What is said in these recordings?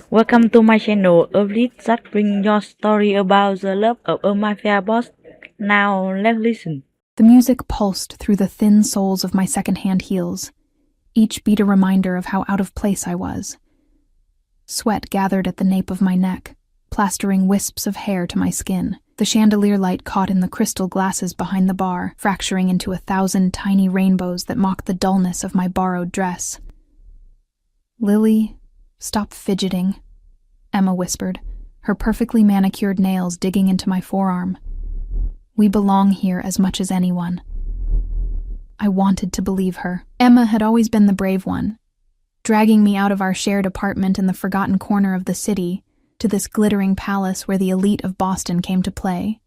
Welcome to my channel, a list that brings your story about the love of a mafia boss. Now let's listen. The music pulsed through the thin soles of my second-hand heels, each beat a reminder of how out of place I was. Sweat gathered at the nape of my neck, plastering wisps of hair to my skin. The chandelier light caught in the crystal glasses behind the bar, fracturing into 1,000 tiny rainbows that mocked the dullness of my borrowed dress. "Lily, stop fidgeting," Emma whispered, her perfectly manicured nails digging into my forearm. "We belong here as much as anyone." I wanted to believe her. Emma had always been the brave one, dragging me out of our shared apartment in the forgotten corner of the city to this glittering palace where the elite of Boston came to play.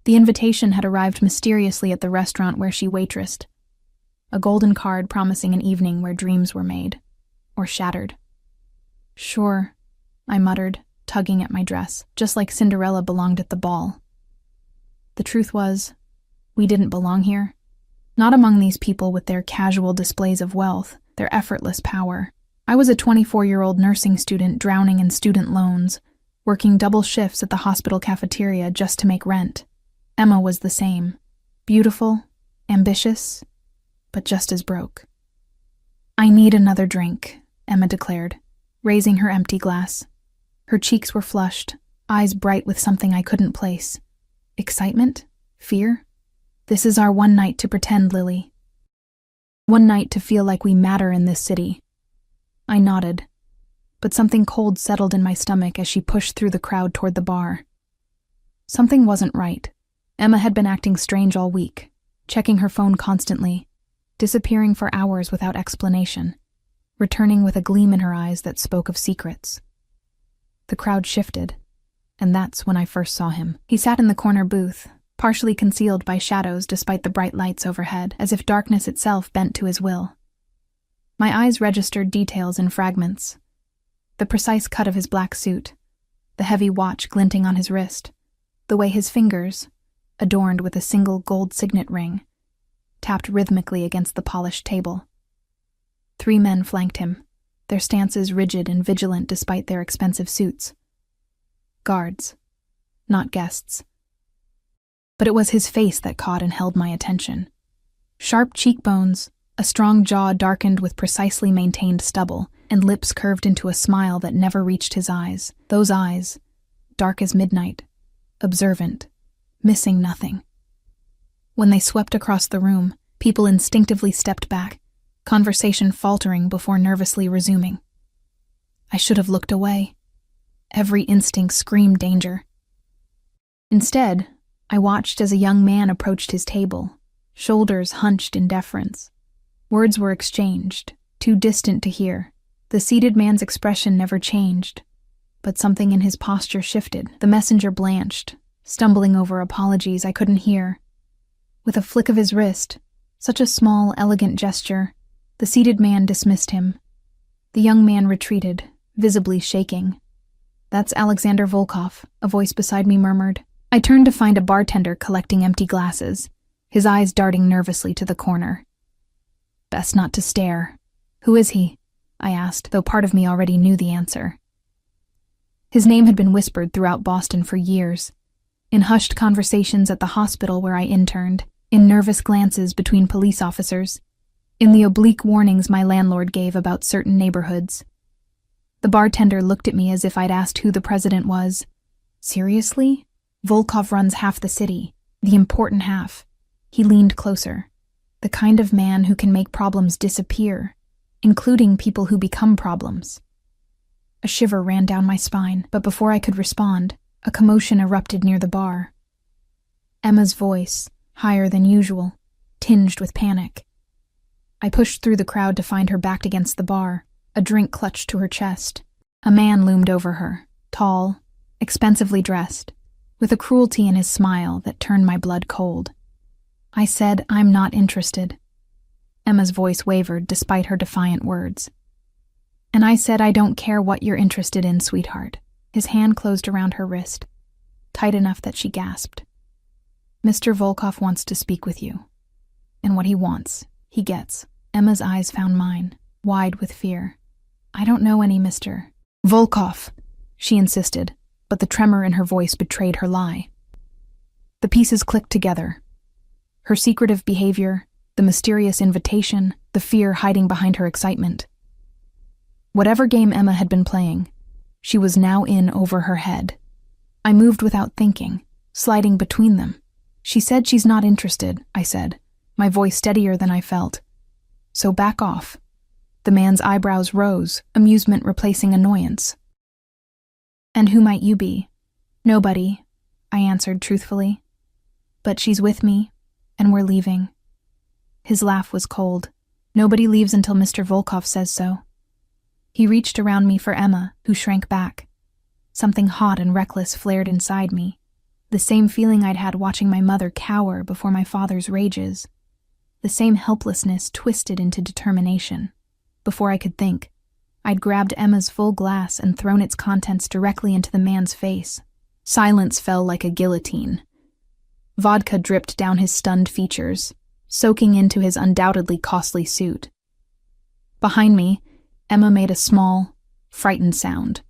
The invitation had arrived mysteriously at the restaurant where she waitressed, a golden card promising an evening where dreams were made, or shattered. "Sure," I muttered, tugging at my dress, just like Cinderella belonged at the ball. The truth was, we didn't belong here. Not among these people with their casual displays of wealth, their effortless power. I was a 24-year-old nursing student drowning in student loans, working double shifts at the hospital cafeteria just to make rent. Emma was the same. Beautiful, ambitious, but just as broke. "I need another drink," Emma declared, raising her empty glass. Her cheeks were flushed, eyes bright with something I couldn't place. Excitement? Fear? "This is our one night to pretend, Lily. One night to feel like we matter in this city." I nodded, but something cold settled in my stomach as she pushed through the crowd toward the bar. Something wasn't right. Emma had been acting strange all week, checking her phone constantly, disappearing for hours without explanation, returning with a gleam in her eyes that spoke of secrets. The crowd shifted, and that's when I first saw him. He sat in the corner booth, partially concealed by shadows despite the bright lights overhead, as if darkness itself bent to his will. My eyes registered details in fragments. The precise cut of his black suit, the heavy watch glinting on his wrist, the way his fingers, adorned with a single gold signet ring, tapped rhythmically against the polished table. 3 men flanked him, their stances rigid and vigilant despite their expensive suits. Guards, not guests. But it was his face that caught and held my attention. Sharp cheekbones, a strong jaw darkened with precisely maintained stubble, and lips curved into a smile that never reached his eyes. Those eyes, dark as midnight, observant, missing nothing. When they swept across the room, people instinctively stepped back, conversation faltering before nervously resuming. I should have looked away. Every instinct screamed danger. Instead, I watched as a young man approached his table, shoulders hunched in deference. Words were exchanged, too distant to hear. The seated man's expression never changed, but something in his posture shifted. The messenger blanched, stumbling over apologies I couldn't hear. With a flick of his wrist, such a small, elegant gesture, the seated man dismissed him. The young man retreated, visibly shaking. "That's Alexander Volkov," a voice beside me murmured. I turned to find a bartender collecting empty glasses, his eyes darting nervously to the corner. Best not to stare. "Who is he?" I asked, though part of me already knew the answer. His name had been whispered throughout Boston for years, in hushed conversations at the hospital where I interned, in nervous glances between police officers, in the oblique warnings my landlord gave about certain neighborhoods. The bartender looked at me as if I'd asked who the president was. Seriously? Volkov runs half the city, the important half. He leaned closer. The kind of man who can make problems disappear, including people who become problems. A shiver ran down my spine, but before I could respond, a commotion erupted near the bar. Emma's voice, higher than usual, tinged with panic. I pushed through the crowd to find her backed against the bar, a drink clutched to her chest. A man loomed over her, tall, expensively dressed, with a cruelty in his smile that turned my blood cold. I said, "I'm not interested." Emma's voice wavered despite her defiant words. "And I said, I don't care what you're interested in, sweetheart." His hand closed around her wrist, tight enough that she gasped. "Mr. Volkov wants to speak with you. And what he wants, he gets." Emma's eyes found mine, wide with fear. I don't know any Mr. Volkov, she insisted, but the tremor in her voice betrayed her lie. The pieces clicked together. Her secretive behavior, the mysterious invitation, the fear hiding behind her excitement. Whatever game Emma had been playing, she was now in over her head. I moved without thinking, sliding between them. She said she's not interested, I said, my voice steadier than I felt. So back off. The man's eyebrows rose, amusement replacing annoyance. And who might you be? Nobody, I answered truthfully. But she's with me, and we're leaving. His laugh was cold. Nobody leaves until Mr. Volkov says so. He reached around me for Emma, who shrank back. Something hot and reckless flared inside me, the same feeling I'd had watching my mother cower before my father's rages. The same helplessness twisted into determination. Before I could think, I'd grabbed Emma's full glass and thrown its contents directly into the man's face. Silence fell like a guillotine. Vodka dripped down his stunned features, soaking into his undoubtedly costly suit. Behind me, Emma made a small, frightened sound.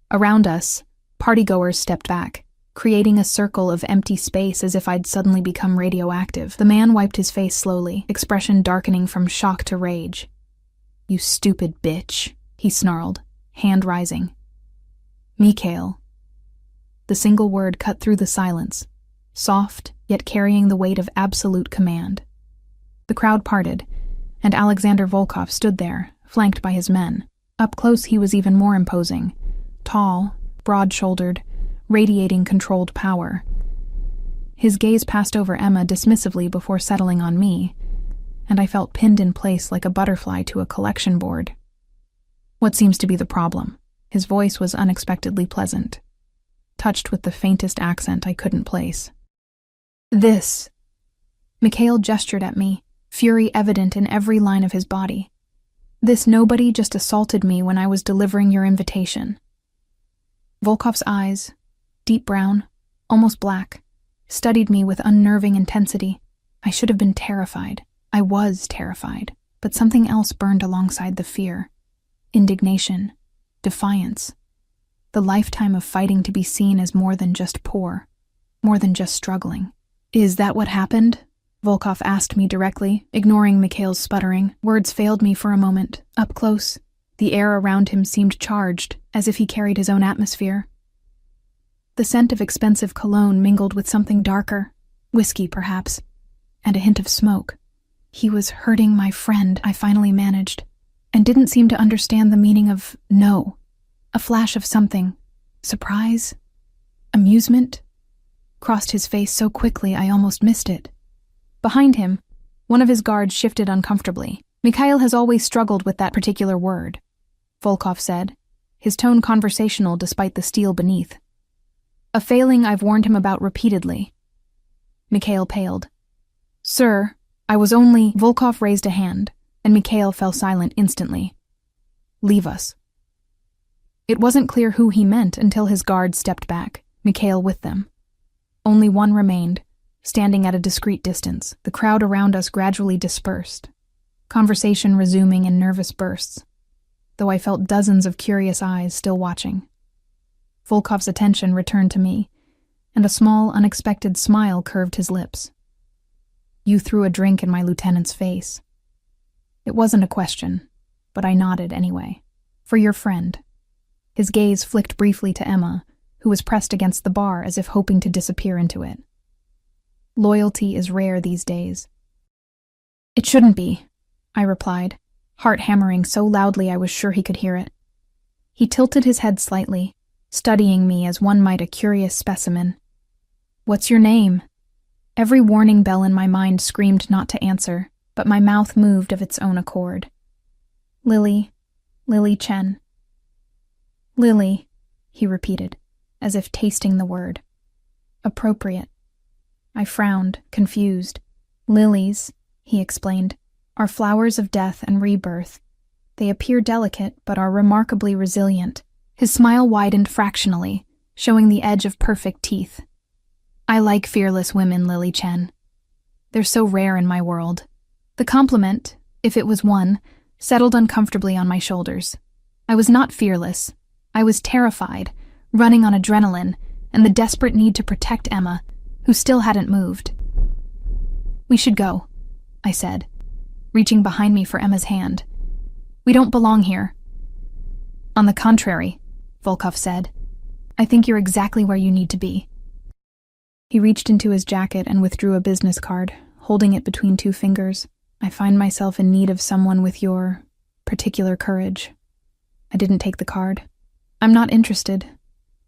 Around us, partygoers stepped back, creating a circle of empty space as if I'd suddenly become radioactive. The man wiped his face slowly, expression darkening from shock to rage. "You stupid bitch," he snarled, hand rising. "Mikhail." The single word cut through the silence, soft, yet carrying the weight of absolute command. The crowd parted, and Alexander Volkov stood there, flanked by his men. Up close he was even more imposing, tall, broad-shouldered, radiating controlled power. His gaze passed over Emma dismissively before settling on me, and I felt pinned in place like a butterfly to a collection board. "What seems to be the problem?" His voice was unexpectedly pleasant, touched with the faintest accent I couldn't place. "This." Mikhail gestured at me, fury evident in every line of his body. "This nobody just assaulted me when I was delivering your invitation." Volkov's eyes, deep brown, almost black, studied me with unnerving intensity. I should have been terrified. I was terrified, but something else burned alongside the fear. Indignation, defiance. The lifetime of fighting to be seen as more than just poor, more than just struggling. "Is that what happened?" Volkov asked me directly, ignoring Mikhail's sputtering. Words failed me for a moment. Up close, the air around him seemed charged, as if he carried his own atmosphere. The scent of expensive cologne mingled with something darker, whiskey perhaps, and a hint of smoke. He was hurting my friend, I finally managed, and didn't seem to understand the meaning of no. A flash of something, surprise, amusement, crossed his face so quickly I almost missed it. Behind him, one of his guards shifted uncomfortably. "Mikhail has always struggled with that particular word," Volkov said, his tone conversational despite the steel beneath. "A failing I've warned him about repeatedly." Mikhail paled. "Sir, I was only—" Volkov raised a hand, and Mikhail fell silent instantly. "Leave us." It wasn't clear who he meant until his guards stepped back, Mikhail with them. Only one remained, standing at a discreet distance. The crowd around us gradually dispersed, conversation resuming in nervous bursts, though I felt dozens of curious eyes still watching. Volkov's attention returned to me, and a small, unexpected smile curved his lips. "You threw a drink in my lieutenant's face." It wasn't a question, but I nodded anyway. "For your friend." His gaze flicked briefly to Emma, who was pressed against the bar as if hoping to disappear into it. Loyalty is rare these days. "It shouldn't be," I replied, heart hammering so loudly I was sure he could hear it. He tilted his head slightly, studying me as one might a curious specimen. "What's your name?" Every warning bell in my mind screamed not to answer, but my mouth moved of its own accord. Lily Chen." "Lily," he repeated, as if tasting the word. "Appropriate." I frowned, confused. "Lilies," he explained, "are flowers of death and rebirth. They appear delicate, but are remarkably resilient." His smile widened fractionally, showing the edge of perfect teeth. "I like fearless women, Lily Chen. They're so rare in my world." The compliment, if it was one, settled uncomfortably on my shoulders. I was not fearless. I was terrified, running on adrenaline, and the desperate need to protect Emma, who still hadn't moved. "We should go," I said, reaching behind me for Emma's hand. "We don't belong here." "On the contrary," Volkov said. "I think you're exactly where you need to be." He reached into his jacket and withdrew a business card, holding it between two fingers. "I find myself in need of someone with your particular courage." I didn't take the card. "I'm not interested."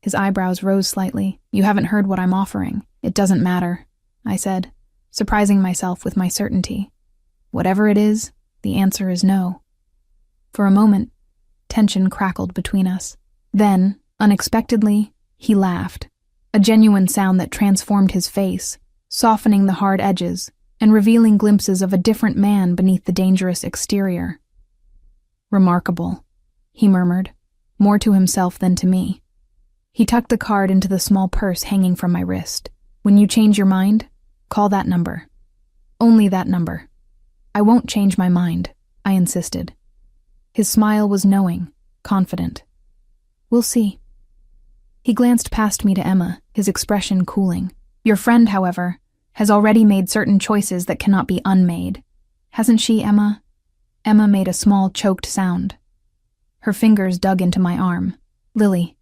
His eyebrows rose slightly. "You haven't heard what I'm offering." "It doesn't matter," I said, surprising myself with my certainty. "Whatever it is, the answer is no." For a moment, tension crackled between us. Then, unexpectedly, he laughed, a genuine sound that transformed his face, softening the hard edges and revealing glimpses of a different man beneath the dangerous exterior. "Remarkable," he murmured, more to himself than to me. He tucked the card into the small purse hanging from my wrist. "When you change your mind, call that number. Only that number." "I won't change my mind," I insisted. His smile was knowing, confident. "We'll see." He glanced past me to Emma, his expression cooling. "Your friend, however, has already made certain choices that cannot be unmade. Hasn't she, Emma?" Emma made a small, choked sound. Her fingers dug into my arm. "Lily,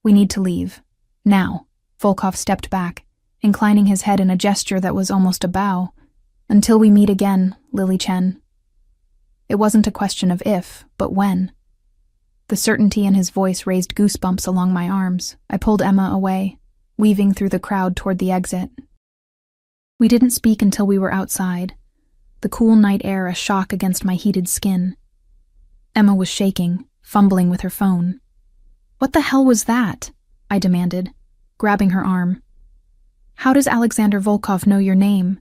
we need to leave. Now." Volkov stepped back, inclining his head in a gesture that was almost a bow. "Until we meet again, Lily Chen." It wasn't a question of if, but when. The certainty in his voice raised goosebumps along my arms. I pulled Emma away, weaving through the crowd toward the exit. We didn't speak until we were outside, the cool night air a shock against my heated skin. Emma was shaking, fumbling with her phone. "What the hell was that?" I demanded, grabbing her arm. "How does Alexander Volkov know your name?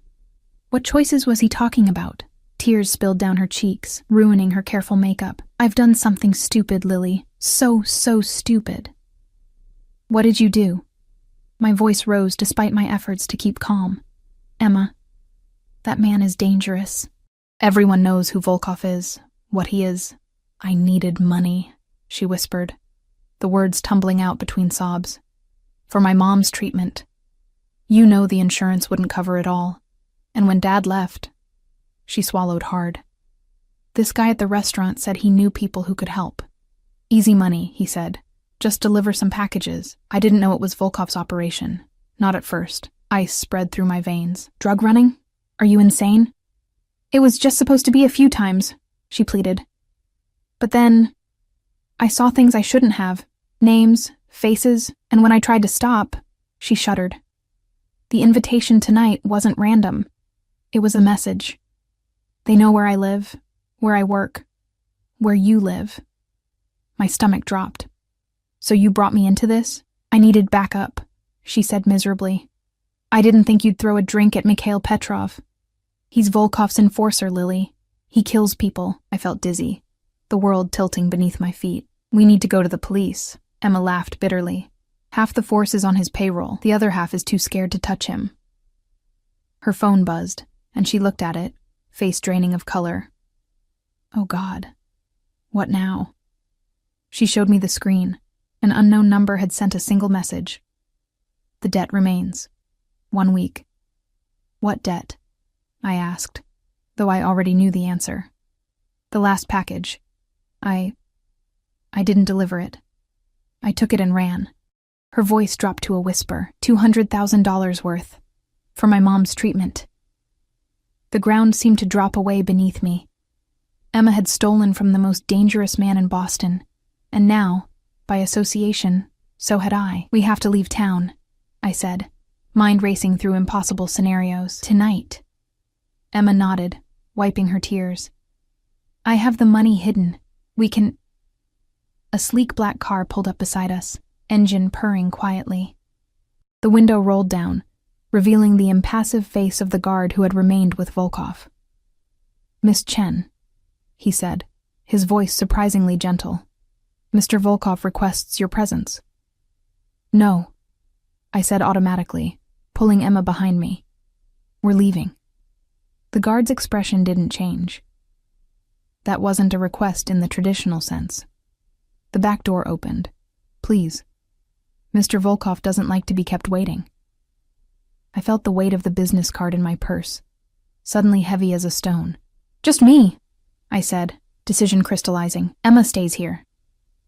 What choices was he talking about?" Tears spilled down her cheeks, ruining her careful makeup. "I've done something stupid, Lily. So stupid." "What did you do?" My voice rose despite my efforts to keep calm. "Emma, that man is dangerous. Everyone knows who Volkov is, what he is." "I needed money," she whispered, the words tumbling out between sobs. "For my mom's treatment. You know the insurance wouldn't cover it all. And when Dad left..." She swallowed hard. "This guy at the restaurant said he knew people who could help. Easy money," he said. "Just deliver some packages." I didn't know it was Volkov's operation. Not at first. Ice spread through my veins. "Drug running? Are you insane?" "It was just supposed to be a few times," she pleaded. "But then I saw things I shouldn't have. Names, faces, and when I tried to stop..." She shuddered. "The invitation tonight wasn't random. It was a message. They know where I live, where I work, where you live." My stomach dropped. "So you brought me into this?" "I needed backup," she said miserably. "I didn't think you'd throw a drink at Mikhail Petrov. He's Volkov's enforcer, Lily. He kills people." I felt dizzy, the world tilting beneath my feet. "We need to go to the police," Emma laughed bitterly. "Half the force is on his payroll, the other half is too scared to touch him." Her phone buzzed, and she looked at it, face draining of color. "Oh God, what now?" She showed me the screen. An unknown number had sent a single message. "The debt remains. 1 week." "What debt?" I asked, though I already knew the answer. "The last package. I didn't deliver it. I took it and ran." Her voice dropped to a whisper. $200,000 worth. For my mom's treatment. The ground seemed to drop away beneath me. Emma had stolen from the most dangerous man in Boston, and now, by association, so had I. "We have to leave town," I said, mind racing through impossible scenarios. "Tonight." Emma nodded, wiping her tears. "I have the money hidden. We can..." A sleek black car pulled up beside us, engine purring quietly. The window rolled down, revealing the impassive face of the guard who had remained with Volkov. "Miss Chen," he said, his voice surprisingly gentle. "Mr. Volkov requests your presence." "No," I said automatically, pulling Emma behind me. "We're leaving." The guard's expression didn't change. That wasn't a request in the traditional sense. The back door opened. "Please. Mr. Volkov doesn't like to be kept waiting." I felt the weight of the business card in my purse, suddenly heavy as a stone. "Just me," I said, decision crystallizing. "Emma stays here."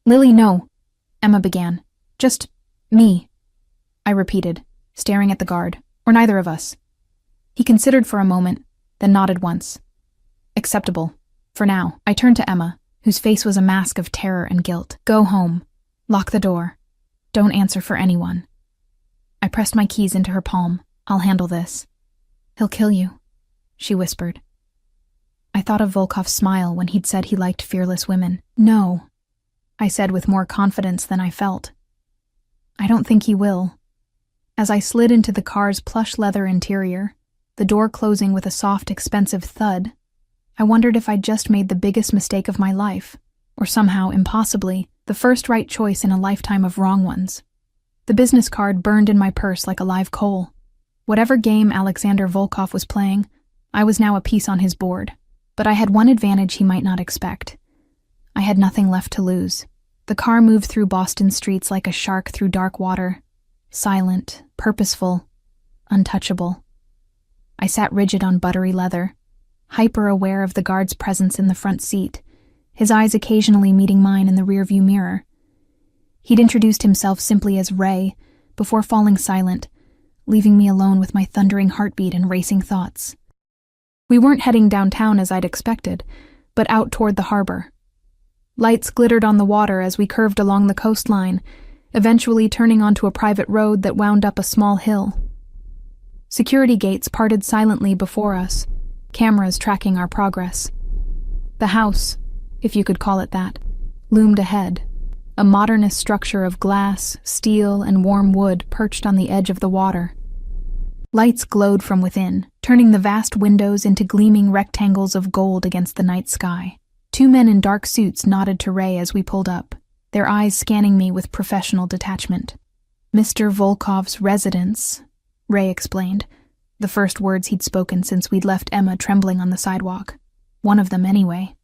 "Lily, no," Emma began. "Just me," I repeated, staring at the guard. "Or neither of us." He considered for a moment, then nodded once. "Acceptable. For now." I turned to Emma, whose face was a mask of terror and guilt. "Go home. Lock the door. Don't answer for anyone." I pressed my keys into her palm. "I'll handle this." "He'll kill you," she whispered. I thought of Volkov's smile when he'd said he liked fearless women. "No," I said with more confidence than I felt. "I don't think he will." As I slid into the car's plush leather interior, the door closing with a soft, expensive thud, I wondered if I'd just made the biggest mistake of my life, or somehow, impossibly, the first right choice in a lifetime of wrong ones. The business card burned in my purse like a live coal. Whatever game Alexander Volkov was playing, I was now a piece on his board. But I had one advantage he might not expect. I had nothing left to lose. The car moved through Boston streets like a shark through dark water, silent, purposeful, untouchable. I sat rigid on buttery leather, hyper-aware of the guard's presence in the front seat, his eyes occasionally meeting mine in the rearview mirror. He'd introduced himself simply as Ray, before falling silent, leaving me alone with my thundering heartbeat and racing thoughts. We weren't heading downtown as I'd expected, but out toward the harbor. Lights glittered on the water as we curved along the coastline, eventually turning onto a private road that wound up a small hill. Security gates parted silently before us, cameras tracking our progress. The house, if you could call it that, loomed ahead, a modernist structure of glass, steel, and warm wood perched on the edge of the water. Lights glowed from within, turning the vast windows into gleaming rectangles of gold against the night sky. Two men in dark suits nodded to Ray as we pulled up, their eyes scanning me with professional detachment. "Mr. Volkov's residence," Ray explained, the first words he'd spoken since we'd left Emma trembling on the sidewalk. One of them, anyway.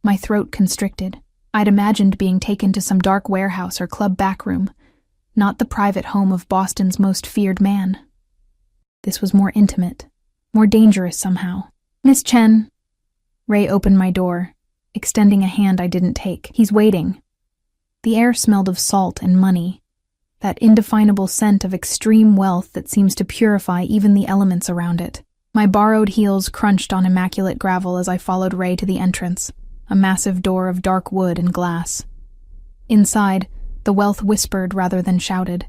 My throat constricted. I'd imagined being taken to some dark warehouse or club backroom, not the private home of Boston's most feared man. This was more intimate, more dangerous somehow. "Miss Chen." Ray opened my door, extending a hand I didn't take. "He's waiting." The air smelled of salt and money, that indefinable scent of extreme wealth that seems to purify even the elements around it. My borrowed heels crunched on immaculate gravel as I followed Ray to the entrance, a massive door of dark wood and glass. Inside, the wealth whispered rather than shouted.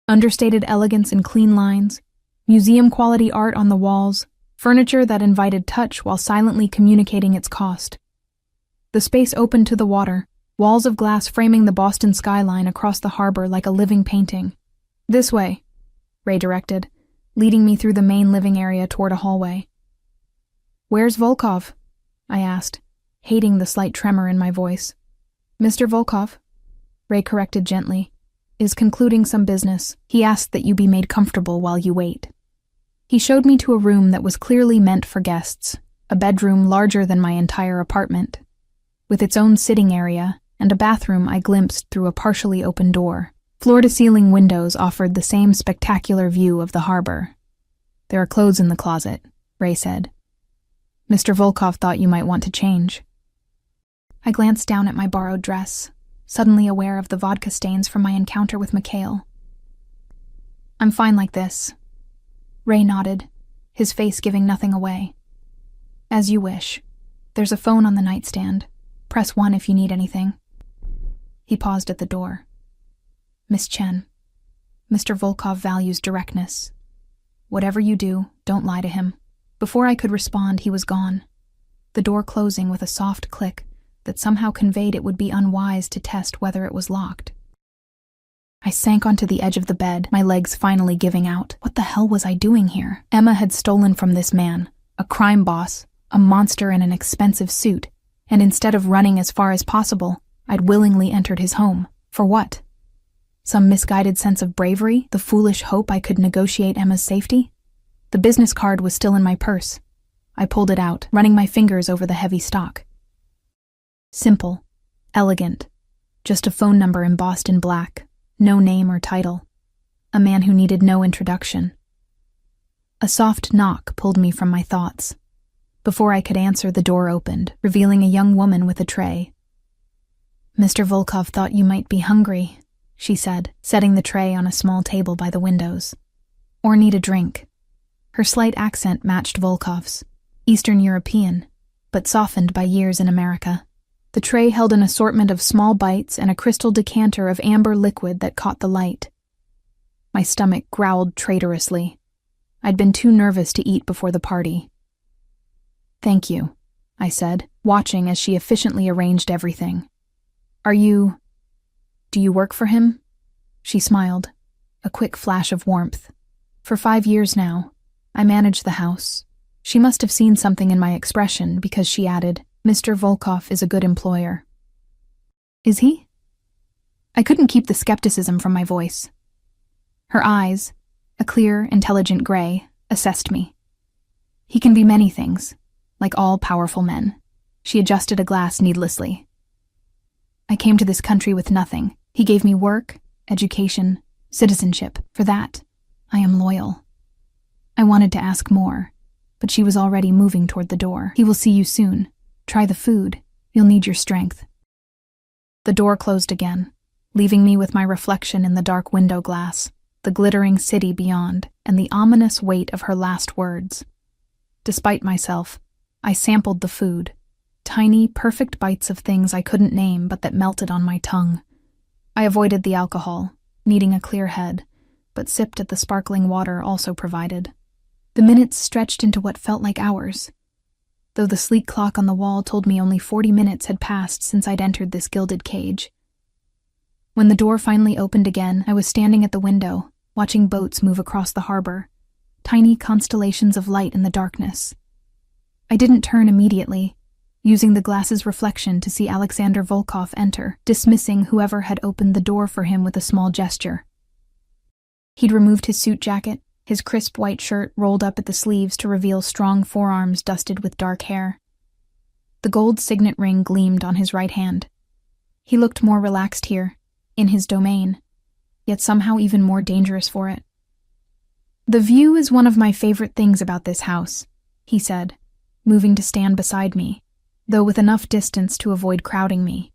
Understated elegance and clean lines, museum-quality art on the walls, furniture that invited touch while silently communicating its cost. The space opened to the water, walls of glass framing the Boston skyline across the harbor like a living painting. "This way," Ray directed, leading me through the main living area toward a hallway. "Where's Volkov?" I asked, hating the slight tremor in my voice. "Mr. Volkov," Ray corrected gently, "is concluding some business. He asked that you be made comfortable while you wait." He showed me to a room that was clearly meant for guests, a bedroom larger than my entire apartment, with its own sitting area and a bathroom I glimpsed through a partially open door. Floor-to-ceiling windows offered the same spectacular view of the harbor. "There are clothes in the closet," Ray said. "Mr. Volkov thought you might want to change." I glanced down at my borrowed dress, suddenly aware of the vodka stains from my encounter with Mikhail. "I'm fine like this." Ray nodded, his face giving nothing away. "As you wish. There's a phone on the nightstand. Press 1 if you need anything." He paused at the door. "Miss Chen, Mr. Volkov values directness. Whatever you do, don't lie to him." Before I could respond, he was gone, the door closing with a soft click that somehow conveyed it would be unwise to test whether it was locked. I sank onto the edge of the bed, my legs finally giving out. What the hell was I doing here? Emma had stolen from this man, a crime boss, a monster in an expensive suit, and instead of running as far as possible, I'd willingly entered his home. For what? Some misguided sense of bravery, the foolish hope I could negotiate Emma's safety? The business card was still in my purse. I pulled it out, running my fingers over the heavy stock. Simple, Elegant. Just a phone number embossed in black. No name or title. A man who needed no introduction. A soft knock pulled me from my thoughts. Before I could answer, the door opened, revealing a young woman with a tray. "Mr. Volkov thought you might be hungry," she said, setting the tray on a small table by the windows. "Or need a drink." Her slight accent matched Volkov's, Eastern European, but softened by years in America. The tray held an assortment of small bites and a crystal decanter of amber liquid that caught the light. My stomach growled traitorously. I'd been too nervous to eat before the party. "Thank you," I said, watching as she efficiently arranged everything. Do you work for him?" She smiled, a quick flash of warmth. "For 5 years now. I manage the house." She must have seen something in my expression because she added, "Mr. Volkov is a good employer." "Is he?" I couldn't keep the skepticism from my voice. Her eyes, a clear, intelligent gray, assessed me. "He can be many things, like all powerful men." She adjusted a glass needlessly. "I came to this country with nothing. He gave me work, education, citizenship. For that, I am loyal." I wanted to ask more, but she was already moving toward the door. "He will see you soon. Try the food. You'll need your strength." The door closed again, leaving me with my reflection in the dark window glass, the glittering city beyond, and the ominous weight of her last words. Despite myself, I sampled the food, tiny, perfect bites of things I couldn't name but that melted on my tongue. I avoided the alcohol, needing a clear head, but sipped at the sparkling water also provided. The minutes stretched into what felt like hours, though the sleek clock on the wall told me only 40 minutes had passed since I'd entered this gilded cage. When the door finally opened again, I was standing at the window, watching boats move across the harbor, tiny constellations of light in the darkness. I didn't turn immediately, using the glass's reflection to see Alexander Volkov enter, dismissing whoever had opened the door for him with a small gesture. He'd removed his suit jacket, his crisp white shirt rolled up at the sleeves to reveal strong forearms dusted with dark hair. The gold signet ring gleamed on his right hand. He looked more relaxed here, in his domain, yet somehow even more dangerous for it. "The view is one of my favorite things about this house," he said, moving to stand beside me, though with enough distance to avoid crowding me.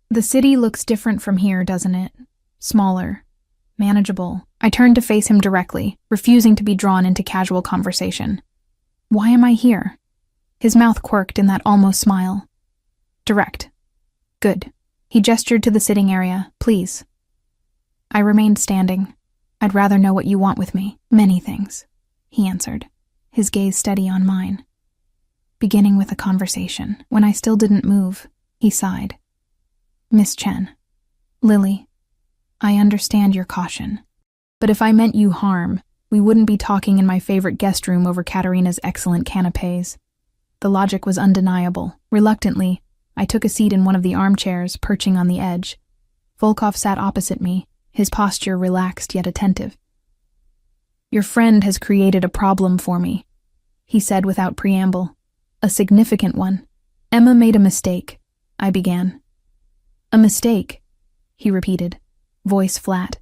"The city looks different from here, doesn't it? Smaller, manageable." I turned to face him directly, refusing to be drawn into casual conversation. "Why am I here?" His mouth quirked in that almost smile. "Direct. Good." He gestured to the sitting area. "Please." I remained standing. "I'd rather know what you want with me." "Many things," he answered, his gaze steady on mine. Beginning with a conversation. When I still didn't move, he sighed. "Miss Chen, Lily, I understand your caution. But if I meant you harm, we wouldn't be talking in my favorite guest room over Katerina's excellent canapes." The logic was undeniable. Reluctantly, I took a seat in one of the armchairs, perching on the edge. Volkov sat opposite me, his posture relaxed yet attentive. "Your friend has created a problem for me," he said without preamble. "A significant one. Emma made a mistake," I began. "A mistake," he repeated, voice flat.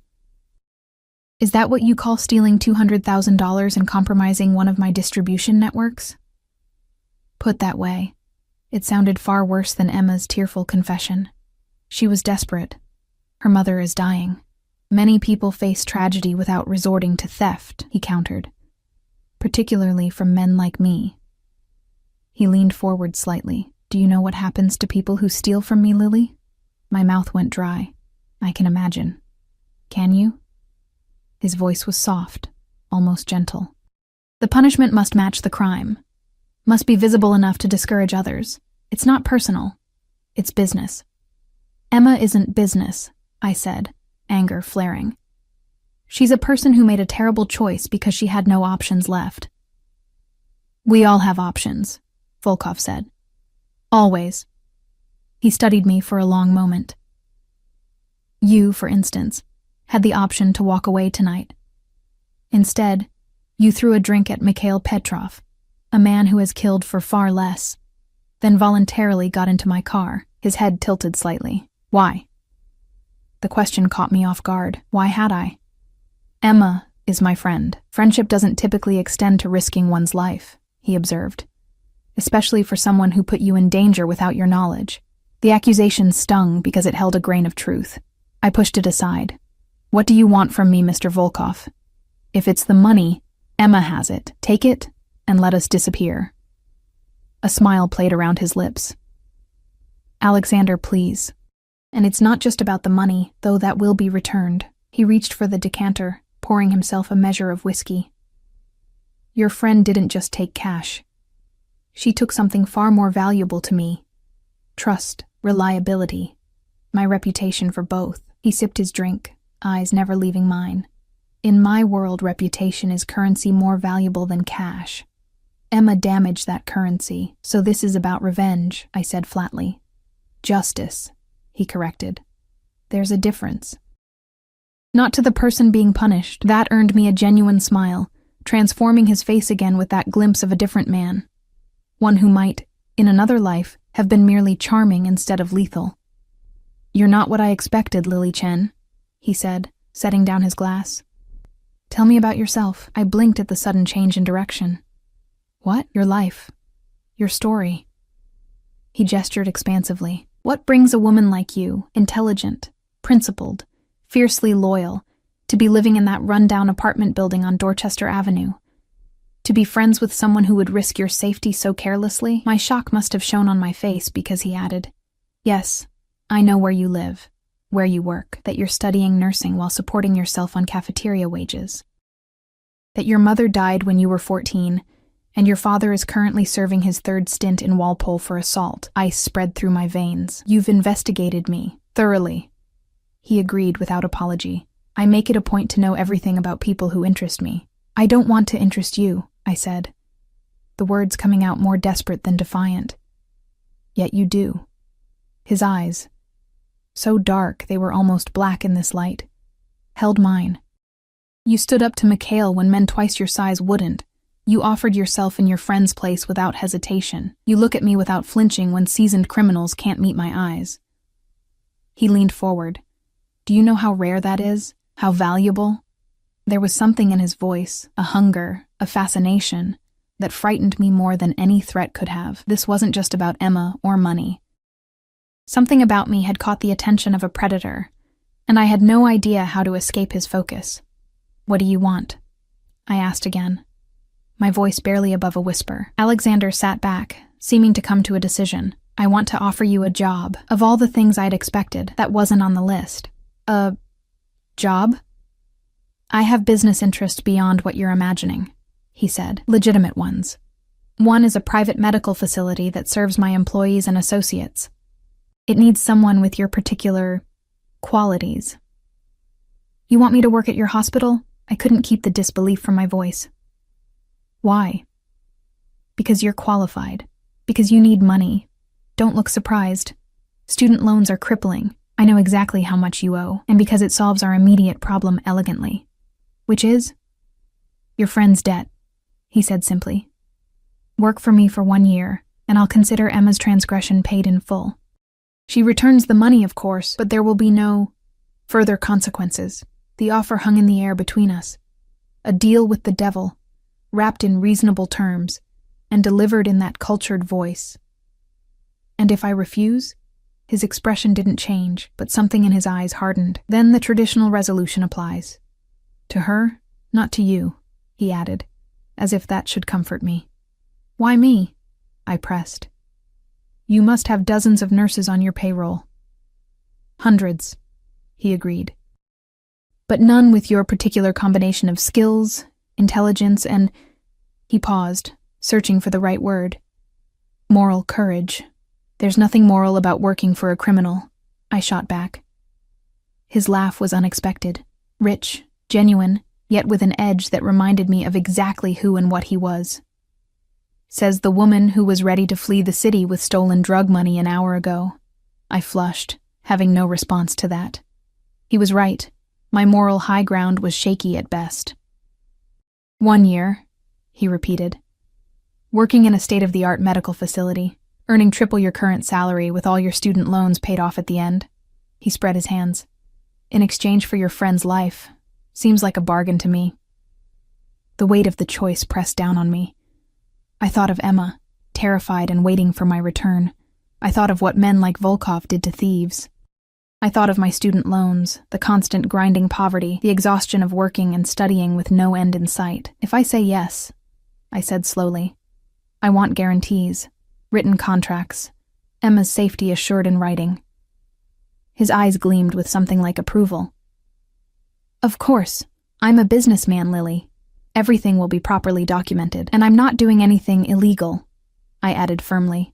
"Is that what you call stealing $200,000 and compromising one of my distribution networks?" Put that way, it sounded far worse than Emma's tearful confession. She was desperate. Her mother is dying. "Many people face tragedy without resorting to theft," he countered. "Particularly from men like me." He leaned forward slightly. "Do you know what happens to people who steal from me, Lily?" My mouth went dry. "I can imagine." "Can you?" His voice was soft, almost gentle. "The punishment must match the crime. Must be visible enough to discourage others. It's not personal. It's business." "Emma isn't business," I said, anger flaring. "She's a person who made a terrible choice because she had no options left." "We all have options," Volkov said. "Always." He studied me for a long moment. "You, for instance, had the option to walk away tonight. Instead, you threw a drink at Mikhail Petrov, a man who has killed for far less, then voluntarily got into my car." His head tilted slightly. Why? The question caught me off guard. Why had I? Emma is my friend. Friendship doesn't typically extend to risking one's life, he observed. Especially for someone who put you in danger without your knowledge. The accusation stung because it held a grain of truth. I pushed it aside. What do you want from me, Mr. Volkov? If it's the money, Emma has it. Take it and let us disappear. A smile played around his lips. Alexander, please. And it's not just about the money, though that will be returned. He reached for the decanter, pouring himself a measure of whiskey. Your friend didn't just take cash. She took something far more valuable to me. Trust, reliability, my reputation for both. He sipped his drink, eyes never leaving mine. In my world, reputation is currency more valuable than cash. Emma damaged that currency, so this is about revenge, I said flatly. Justice, he corrected. There's a difference. Not to the person being punished. That earned me a genuine smile, transforming his face again with that glimpse of a different man. One who might, in another life, have been merely charming instead of lethal. You're not what I expected, Lily Chen, he said, setting down his glass. Tell me about yourself. I blinked at the sudden change in direction. What? Your life. Your story. He gestured expansively. What brings a woman like you, intelligent, principled, fiercely loyal, to be living in that run-down apartment building on Dorchester Avenue? To be friends with someone who would risk your safety so carelessly? My shock must have shown on my face because he added, Yes, I know where you live, where you work, that you're studying nursing while supporting yourself on cafeteria wages. That your mother died when you were 14, and your father is currently serving his third stint in Walpole for assault. Ice spread through my veins. You've investigated me, thoroughly. He agreed without apology. I make it a point to know everything about people who interest me. I don't want to interest you, I said, the words coming out more desperate than defiant. Yet you do. His eyes, so dark they were almost black in this light, held mine. You stood up to Mikhail when men twice your size wouldn't. You offered yourself in your friend's place without hesitation. You look at me without flinching when seasoned criminals can't meet my eyes. He leaned forward. Do you know how rare that is? How valuable? There was something in his voice, a hunger, a fascination, that frightened me more than any threat could have. This wasn't just about Emma or money. Something about me had caught the attention of a predator, and I had no idea how to escape his focus. What do you want? I asked again, my voice barely above a whisper. Alexander sat back, seeming to come to a decision. I want to offer you a job. Of all the things I'd expected, that wasn't on the list. A job? I have business interests beyond what you're imagining, he said. Legitimate ones. One is a private medical facility that serves my employees and associates. It needs someone with your particular qualities. You want me to work at your hospital? I couldn't keep the disbelief from my voice. Why? Because you're qualified. Because you need money. Don't look surprised. Student loans are crippling. I know exactly how much you owe, and because it solves our immediate problem elegantly. Which is? Your friend's debt, he said simply. Work for me for 1 year, and I'll consider Emma's transgression paid in full. She returns the money, of course, but there will be no further consequences. The offer hung in the air between us. A deal with the devil, wrapped in reasonable terms, and delivered in that cultured voice. And if I refuse? His expression didn't change, but something in his eyes hardened. Then the traditional resolution applies. To her, not to you, he added, as if that should comfort me. Why me? I pressed. You must have dozens of nurses on your payroll. Hundreds, he agreed. But none with your particular combination of skills, intelligence, and... He paused, searching for the right word. Moral courage. There's nothing moral about working for a criminal, I shot back. His laugh was unexpected, rich, genuine, yet with an edge that reminded me of exactly who and what he was. Says the woman who was ready to flee the city with stolen drug money an hour ago. I flushed, having no response to that. He was right. My moral high ground was shaky at best. 1 year, he repeated. Working in a state-of-the-art medical facility. Earning triple your current salary with all your student loans paid off at the end. He spread his hands. In exchange for your friend's life. Seems like a bargain to me. The weight of the choice pressed down on me. I thought of Emma, terrified and waiting for my return. I thought of what men like Volkov did to thieves. I thought of my student loans, the constant grinding poverty, the exhaustion of working and studying with no end in sight. If I say yes, I said slowly, I want guarantees, written contracts, Emma's safety assured in writing. His eyes gleamed with something like approval. Of course, I'm a businessman, Lily. Everything will be properly documented, and I'm not doing anything illegal, I added firmly.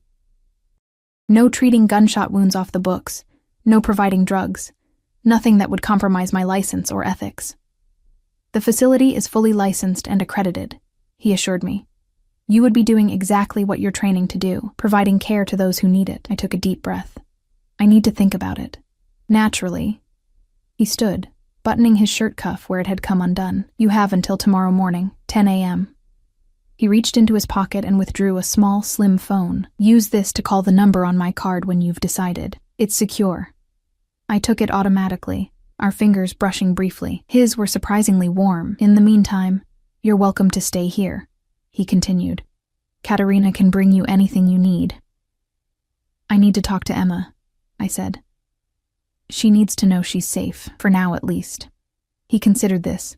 No treating gunshot wounds off the books, no providing drugs, nothing that would compromise my license or ethics. The facility is fully licensed and accredited, he assured me. You would be doing exactly what you're training to do, providing care to those who need it. I took a deep breath. I need to think about it. Naturally. He stood, buttoning his shirt cuff where it had come undone. You have until tomorrow morning, 10 a.m. He reached into his pocket and withdrew a small, slim phone. Use this to call the number on my card when you've decided. It's secure. I took it automatically, our fingers brushing briefly. His were surprisingly warm. In the meantime, you're welcome to stay here, he continued. Katerina can bring you anything you need. I need to talk to Emma, I said. She needs to know she's safe, for now at least. He considered this,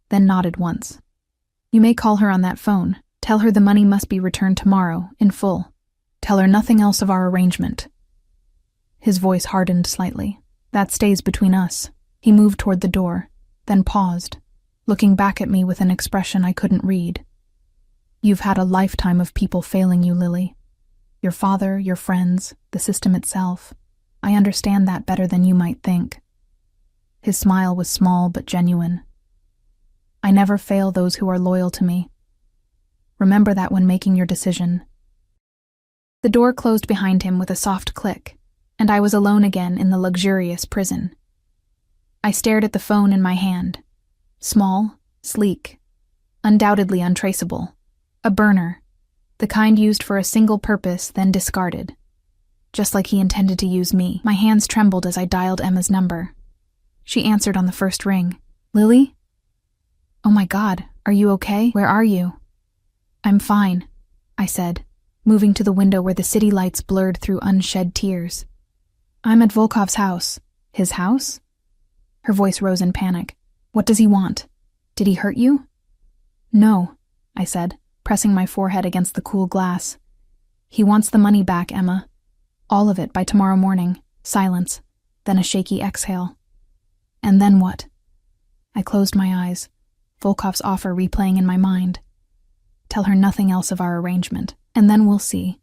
then nodded once. You may call her on that phone. Tell her the money must be returned tomorrow, in full. Tell her nothing else of our arrangement. His voice hardened slightly. That stays between us. He moved toward the door, then paused, looking back at me with an expression I couldn't read. You've had a lifetime of people failing you, Lily. Your father, your friends, the system itself. I understand that better than you might think. His smile was small but genuine. I never fail those who are loyal to me. Remember that when making your decision. The door closed behind him with a soft click, and I was alone again in the luxurious prison. I stared at the phone in my hand. Small, sleek, undoubtedly untraceable. A burner, the kind used for a single purpose, then discarded. Just like he intended to use me. My hands trembled as I dialed Emma's number. She answered on the first ring. Lily? Oh my God, are you okay? Where are you? I'm fine, I said, moving to the window where the city lights blurred through unshed tears. I'm at Volkov's house. His house? Her voice rose in panic. What does he want? Did he hurt you? No, I said, pressing my forehead against the cool glass. He wants the money back, Emma. All of it by tomorrow morning. Silence, then a shaky exhale. And then what? I closed my eyes, Volkov's offer replaying in my mind. Tell her nothing else of our arrangement, and then we'll see.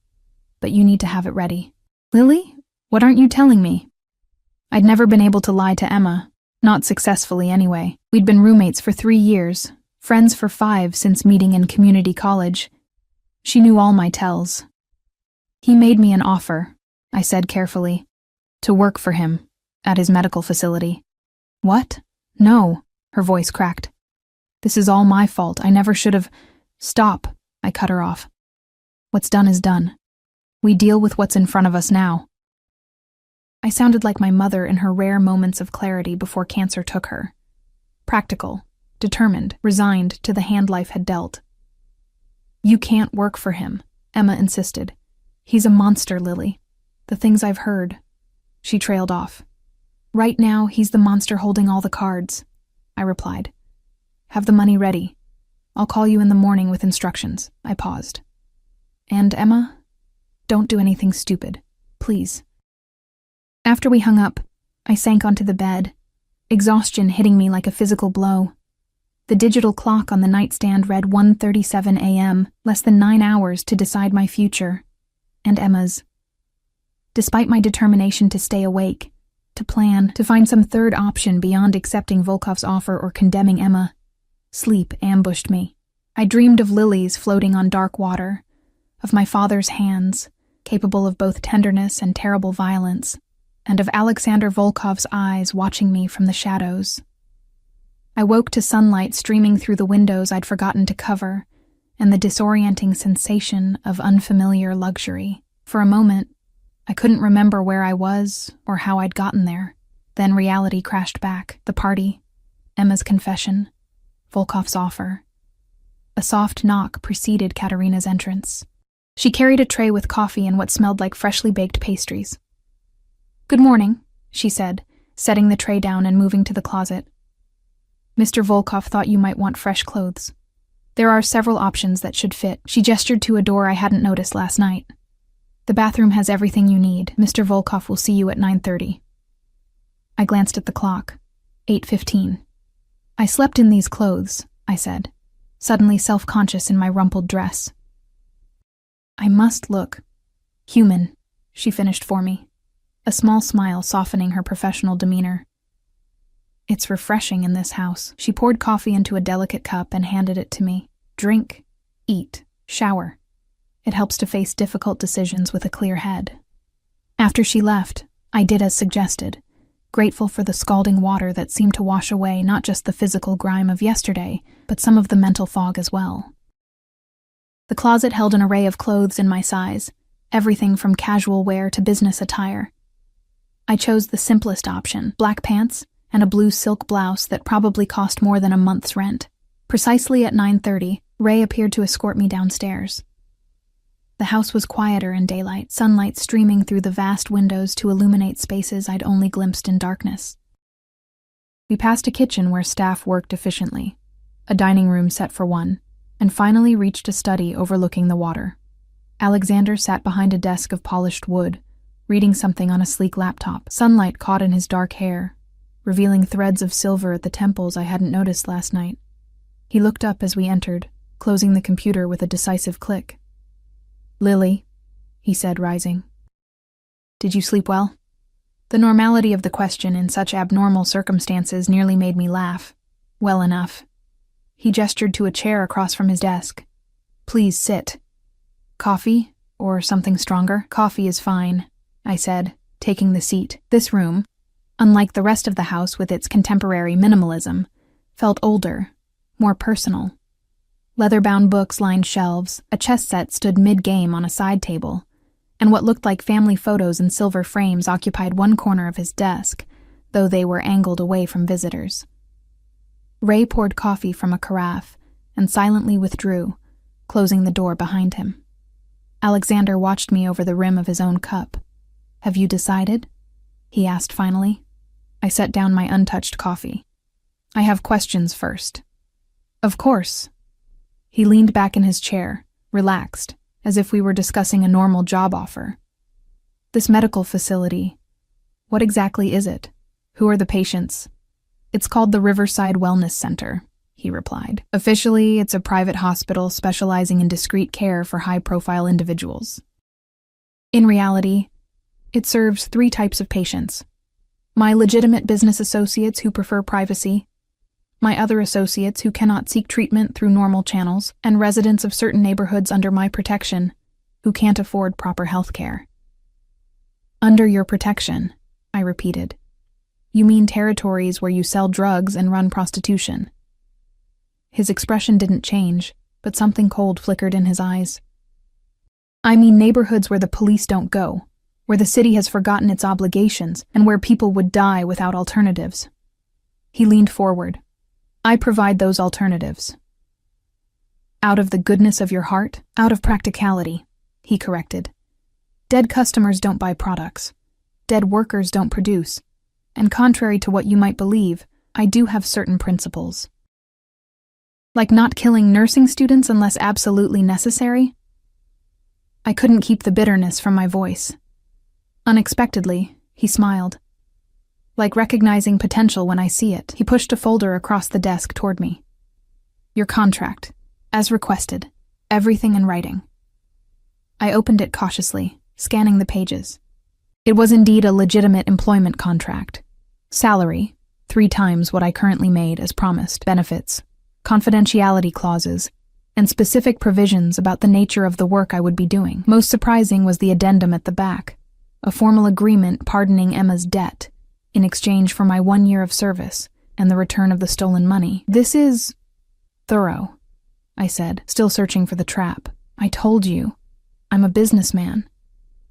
But you need to have it ready. Lily? What aren't you telling me? I'd never been able to lie to Emma, not successfully anyway. We'd been roommates for 3 years, friends for 5 since meeting in community college. She knew all my tells. He made me an offer, I said carefully, to work for him, at his medical facility. What? No, her voice cracked. This is all my fault. I never should have. Stop, I cut her off. What's done is done. We deal with what's in front of us now. I sounded like my mother in her rare moments of clarity before cancer took her. Practical, determined, resigned to the hand life had dealt. You can't work for him, Emma insisted. He's a monster, Lily. The things I've heard. She trailed off. Right now, he's the monster holding all the cards, I replied. Have the money ready. I'll call you in the morning with instructions. I paused. And Emma, don't do anything stupid, please. After we hung up, I sank onto the bed, exhaustion hitting me like a physical blow. The digital clock on the nightstand read 1:37 a.m., less than 9 hours to decide my future, and Emma's. Despite my determination to stay awake, to plan, to find some third option beyond accepting Volkov's offer or condemning Emma, sleep ambushed me. I dreamed of lilies floating on dark water, of my father's hands, capable of both tenderness and terrible violence, and of Alexander Volkov's eyes watching me from the shadows. I woke to sunlight streaming through the windows I'd forgotten to cover, and the disorienting sensation of unfamiliar luxury. For a moment, I couldn't remember where I was or how I'd gotten there. Then reality crashed back. The party, Emma's confession, Volkov's offer. A soft knock preceded Katerina's entrance. She carried a tray with coffee and what smelled like freshly baked pastries. "Good morning," she said, setting the tray down and moving to the closet. "Mr. Volkov thought you might want fresh clothes. There are several options that should fit." She gestured to a door I hadn't noticed last night. "The bathroom has everything you need. Mr. Volkov will see you at 9:30. I glanced at the clock. 8:15. "I slept in these clothes," I said, suddenly self-conscious in my rumpled dress. "I must look human," she finished for me, a small smile softening her professional demeanor. "It's refreshing in this house." She poured coffee into a delicate cup and handed it to me. "Drink, eat, shower. It helps to face difficult decisions with a clear head." After she left, I did as suggested, grateful for the scalding water that seemed to wash away not just the physical grime of yesterday, but some of the mental fog as well. The closet held an array of clothes in my size, everything from casual wear to business attire. I chose the simplest option, black pants and a blue silk blouse that probably cost more than a month's rent. Precisely at 9:30, Ray appeared to escort me downstairs. The house was quieter in daylight, sunlight streaming through the vast windows to illuminate spaces I'd only glimpsed in darkness. We passed a kitchen where staff worked efficiently, a dining room set for one, and finally reached a study overlooking the water. Alexander sat behind a desk of polished wood, reading something on a sleek laptop. Sunlight caught in his dark hair, revealing threads of silver at the temples I hadn't noticed last night. He looked up as we entered, closing the computer with a decisive click. "Lily," he said, rising. "Did you sleep well?" The normality of the question in such abnormal circumstances nearly made me laugh. "Well enough." He gestured to a chair across from his desk. "Please sit. Coffee, or something stronger?" "Coffee is fine," I said, taking the seat. This room, unlike the rest of the house with its contemporary minimalism, felt older, more personal. Leather-bound books lined shelves, a chess set stood mid-game on a side table, and what looked like family photos in silver frames occupied one corner of his desk, though they were angled away from visitors. Ray poured coffee from a carafe and silently withdrew, closing the door behind him. Alexander watched me over the rim of his own cup. "Have you decided?" he asked finally. I set down my untouched coffee. "I have questions first." "Of course." He leaned back in his chair, relaxed, as if we were discussing a normal job offer. "This medical facility, what exactly is it? Who are the patients?" "It's called the Riverside Wellness Center," he replied. "Officially, it's a private hospital specializing in discreet care for high-profile individuals. In reality, it serves 3 types of patients: my legitimate business associates who prefer privacy, my other associates who cannot seek treatment through normal channels, and residents of certain neighborhoods under my protection who can't afford proper health care." "Under your protection," I repeated. "You mean territories where you sell drugs and run prostitution?" His expression didn't change, but something cold flickered in his eyes. "I mean neighborhoods where the police don't go, where the city has forgotten its obligations, and where people would die without alternatives." He leaned forward. "I provide those alternatives." "Out of the goodness of your heart?" "Out of practicality," he corrected. "Dead customers don't buy products. Dead workers don't produce. And contrary to what you might believe, I do have certain principles. Like not killing nursing students unless absolutely necessary?" I couldn't keep the bitterness from my voice. Unexpectedly, he smiled. "Like recognizing potential when I see it." He pushed a folder across the desk toward me. "Your contract, as requested, everything in writing." I opened it cautiously, scanning the pages. It was indeed a legitimate employment contract. Salary, 3 times what I currently made as promised, benefits, confidentiality clauses, and specific provisions about the nature of the work I would be doing. Most surprising was the addendum at the back, a formal agreement pardoning Emma's debt in exchange for my 1 year of service and the return of the stolen money. "This is thorough," I said, still searching for the trap. "I told you, I'm a businessman."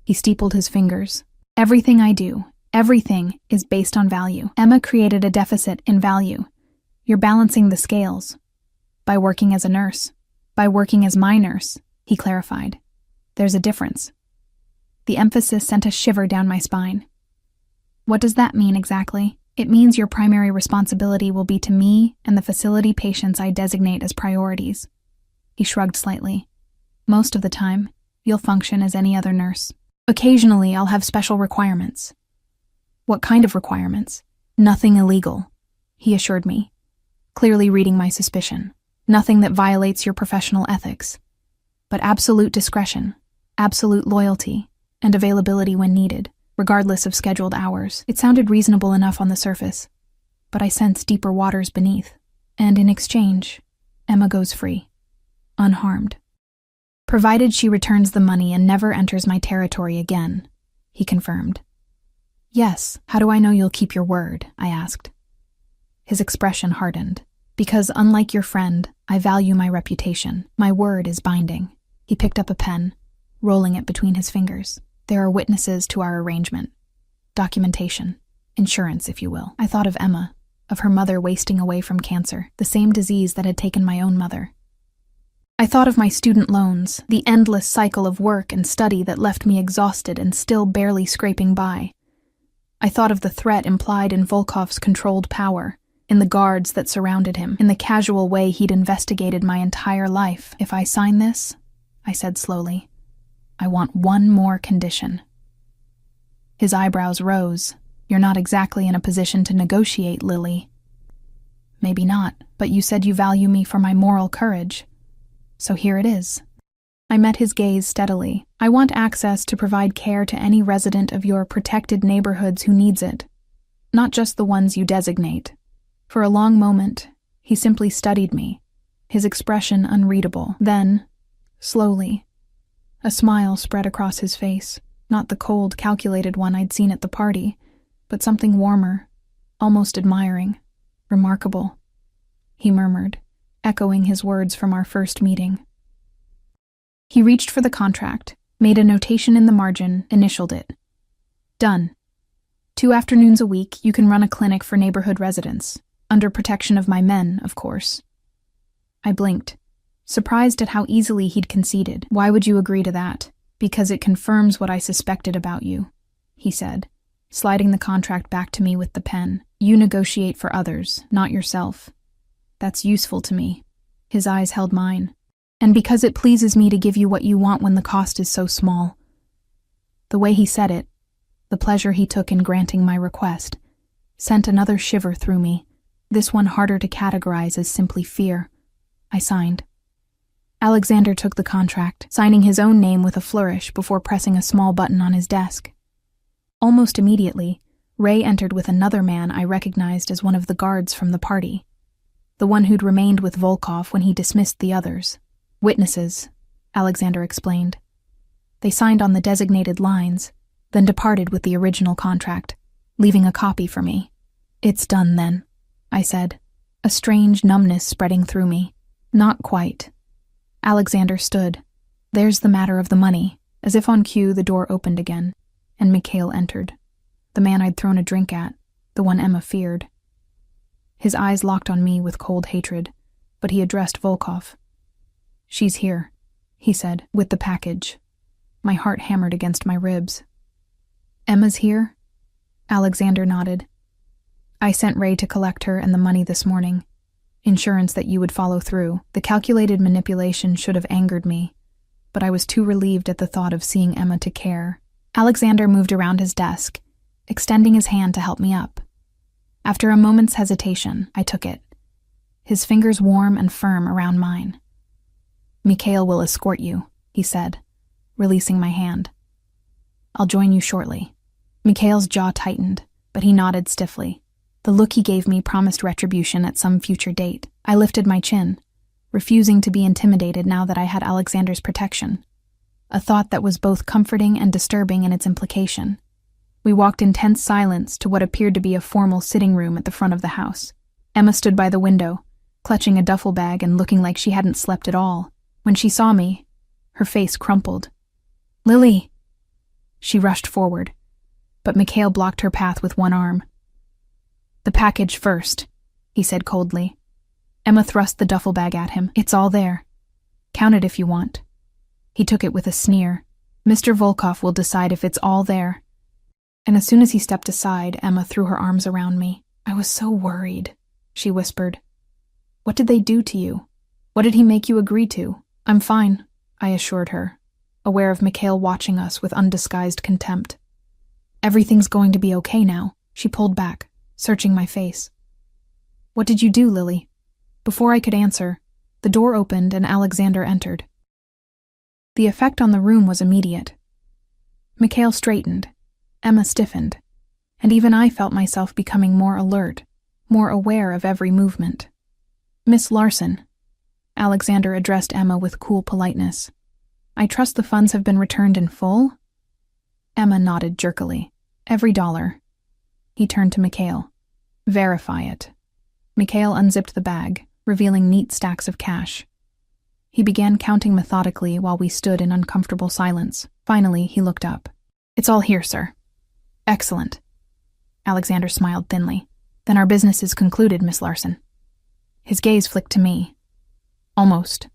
He steepled his fingers. Everything I do, everything is based on value. Emma created a deficit in value. You're balancing the scales. By working as a nurse. By working as my nurse, he clarified. There's a difference. The emphasis sent a shiver down my spine. What does that mean exactly? It means your primary responsibility will be to me and the facility patients I designate as priorities. He shrugged slightly. Most of the time, you'll function as any other nurse. Occasionally, I'll have special requirements. What kind of requirements? Nothing illegal, he assured me, clearly reading my suspicion. Nothing that violates your professional ethics. But absolute discretion, absolute loyalty, and availability when needed, regardless of scheduled hours. It sounded reasonable enough on the surface, but I sensed deeper waters beneath. And in exchange, Emma goes free, unharmed. Provided she returns the money and never enters my territory again, he confirmed. Yes, how do I know you'll keep your word? I asked. His expression hardened. Because unlike your friend, I value my reputation. My word is binding. He picked up a pen, rolling it between his fingers. There are witnesses to our arrangement. Documentation. Insurance, if you will. I thought of Emma, of her mother wasting away from cancer, the same disease that had taken my own mother. I thought of my student loans, the endless cycle of work and study that left me exhausted and still barely scraping by. I thought of the threat implied in Volkov's controlled power, in the guards that surrounded him, in the casual way he'd investigated my entire life. If I sign this, I said slowly, I want one more condition. His eyebrows rose. You're not exactly in a position to negotiate, Lily. Maybe not, but you said you value me for my moral courage. So here it is. I met his gaze steadily. I want access to provide care to any resident of your protected neighborhoods who needs it, not just the ones you designate. For a long moment, he simply studied me, his expression unreadable. Then, slowly, a smile spread across his face, not the cold, calculated one I'd seen at the party, but something warmer, almost admiring, remarkable. He murmured, echoing his words from our first meeting. He reached for the contract, made a notation in the margin, initialed it. Done. 2 afternoons a week, you can run a clinic for neighborhood residents, under protection of my men, of course. I blinked, surprised at how easily he'd conceded. Why would you agree to that? Because it confirms what I suspected about you, he said, sliding the contract back to me with the pen. You negotiate for others, not yourself. That's useful to me. His eyes held mine. And because it pleases me to give you what you want when the cost is so small. The way he said it, the pleasure he took in granting my request, sent another shiver through me, this one harder to categorize as simply fear. I signed. Alexander took the contract, signing his own name with a flourish before pressing a small button on his desk. Almost immediately, Ray entered with another man I recognized as one of the guards from the party. The one who'd remained with Volkov when he dismissed the others. Witnesses, Alexander explained. They signed on the designated lines, then departed with the original contract, leaving a copy for me. It's done then, I said, a strange numbness spreading through me. Not quite. Alexander stood. There's the matter of the money. As if on cue, the door opened again, and Mikhail entered. The man I'd thrown a drink at, the one Emma feared. His eyes locked on me with cold hatred, but he addressed Volkov. She's here, he said, with the package. My heart hammered against my ribs. Emma's here? Alexander nodded. I sent Ray to collect her and the money this morning. Insurance that you would follow through. The calculated manipulation should have angered me, but I was too relieved at the thought of seeing Emma to care. Alexander moved around his desk, extending his hand to help me up. After a moment's hesitation, I took it, his fingers warm and firm around mine. Mikhail will escort you, he said, releasing my hand. I'll join you shortly. Mikhail's jaw tightened, but he nodded stiffly. The look he gave me promised retribution at some future date. I lifted my chin, refusing to be intimidated now that I had Alexander's protection. A thought that was both comforting and disturbing in its implication. We walked in tense silence to what appeared to be a formal sitting room at the front of the house. Emma stood by the window, clutching a duffel bag and looking like she hadn't slept at all. When she saw me, her face crumpled. Lily! She rushed forward, but Mikhail blocked her path with one arm. "The package first," he said coldly. Emma thrust the duffel bag at him. "It's all there. Count it if you want." He took it with a sneer. "Mr. Volkov will decide if it's all there." And as soon as he stepped aside, Emma threw her arms around me. "I was so worried," she whispered. "What did they do to you? What did he make you agree to?" "I'm fine," I assured her, aware of Mikhail watching us with undisguised contempt. "Everything's going to be okay now." She pulled back, searching my face. "What did you do, Lily?" Before I could answer, the door opened and Alexander entered. The effect on the room was immediate. Mikhail straightened, Emma stiffened, and even I felt myself becoming more alert, more aware of every movement. "Miss Larson," Alexander addressed Emma with cool politeness. "I trust the funds have been returned in full?" Emma nodded jerkily. "Every dollar." He turned to Mikhail. "Verify it." Mikhail unzipped the bag, revealing neat stacks of cash. He began counting methodically while we stood in uncomfortable silence. Finally, he looked up. "It's all here, sir." "Excellent." Alexander smiled thinly. "Then our business is concluded, Miss Larson." His gaze flicked to me. "Almost."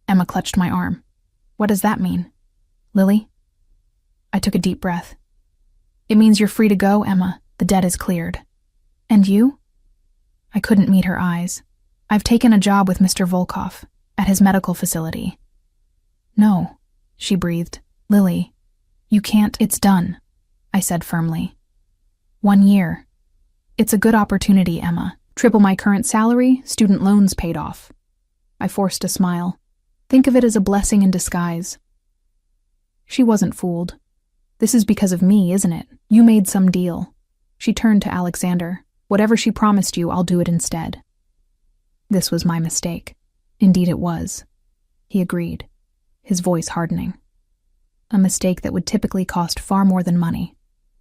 Emma clutched my arm. "What does that mean? Lily?" I took a deep breath. "It means you're free to go, Emma. The debt is cleared." "And you?" I couldn't meet her eyes. "I've taken a job with Mr. Volkov, at his medical facility." "No," she breathed. "Lily, you can't." "It's done," I said firmly. 1 year. It's a good opportunity, Emma. Triple my current salary, student loans paid off. I forced a smile. Think of it as a blessing in disguise. She wasn't fooled. "This is because of me, isn't it? You made some deal." She turned to Alexander. "Whatever she promised you, I'll do it instead." This was my mistake. Indeed it was. He agreed, his voice hardening. A mistake that would typically cost far more than money.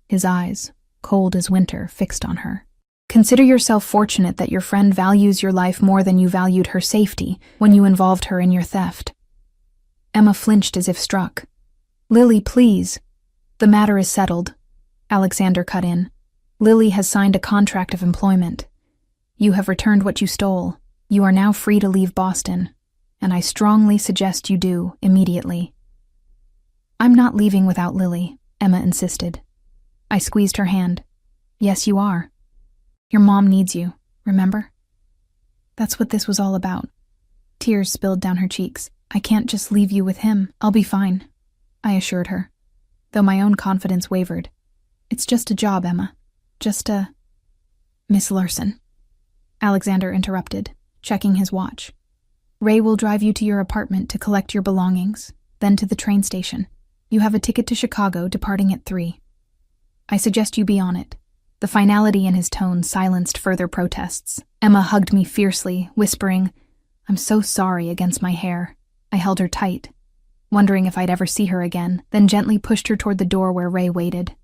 His eyes, cold as winter, fixed on her. "Consider yourself fortunate that your friend values your life more than you valued her safety when you involved her in your theft." Emma flinched as if struck. "Lily, please." "The matter is settled," Alexander cut in. "Lily has signed a contract of employment. You have returned what you stole. You are now free to leave Boston, and I strongly suggest you do, immediately." "I'm not leaving without Lily," Emma insisted. I squeezed her hand. "Yes, you are. Your mom needs you, remember?" That's what this was all about. Tears spilled down her cheeks. "I can't just leave you with him. I'll be fine," I assured her, though my own confidence wavered. "It's just a job, Emma. Just a—" "Miss Larson," Alexander interrupted, checking his watch. "Ray will drive you to your apartment to collect your belongings, then to the train station. You have a ticket to Chicago departing at 3. I suggest you be on it." The finality in his tone silenced further protests. Emma hugged me fiercely, whispering, "I'm so sorry," against my hair. I held her tight, wondering if I'd ever see her again, then gently pushed her toward the door where Ray waited.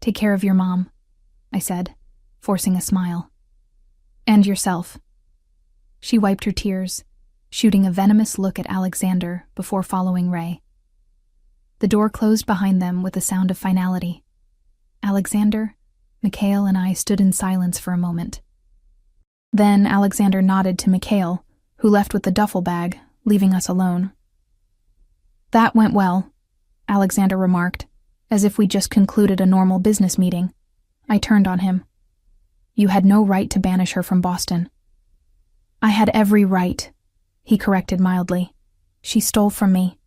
"Take care of your mom," I said, forcing a smile. "And yourself." She wiped her tears, shooting a venomous look at Alexander before following Ray. The door closed behind them with the sound of finality. Alexander, Mikhail, and I stood in silence for a moment. Then Alexander nodded to Mikhail, who left with the duffel bag, leaving us alone. "That went well," Alexander remarked, as if we'd just concluded a normal business meeting. I turned on him. "You had no right to banish her from Boston." "I had every right," he corrected mildly. "She stole from me,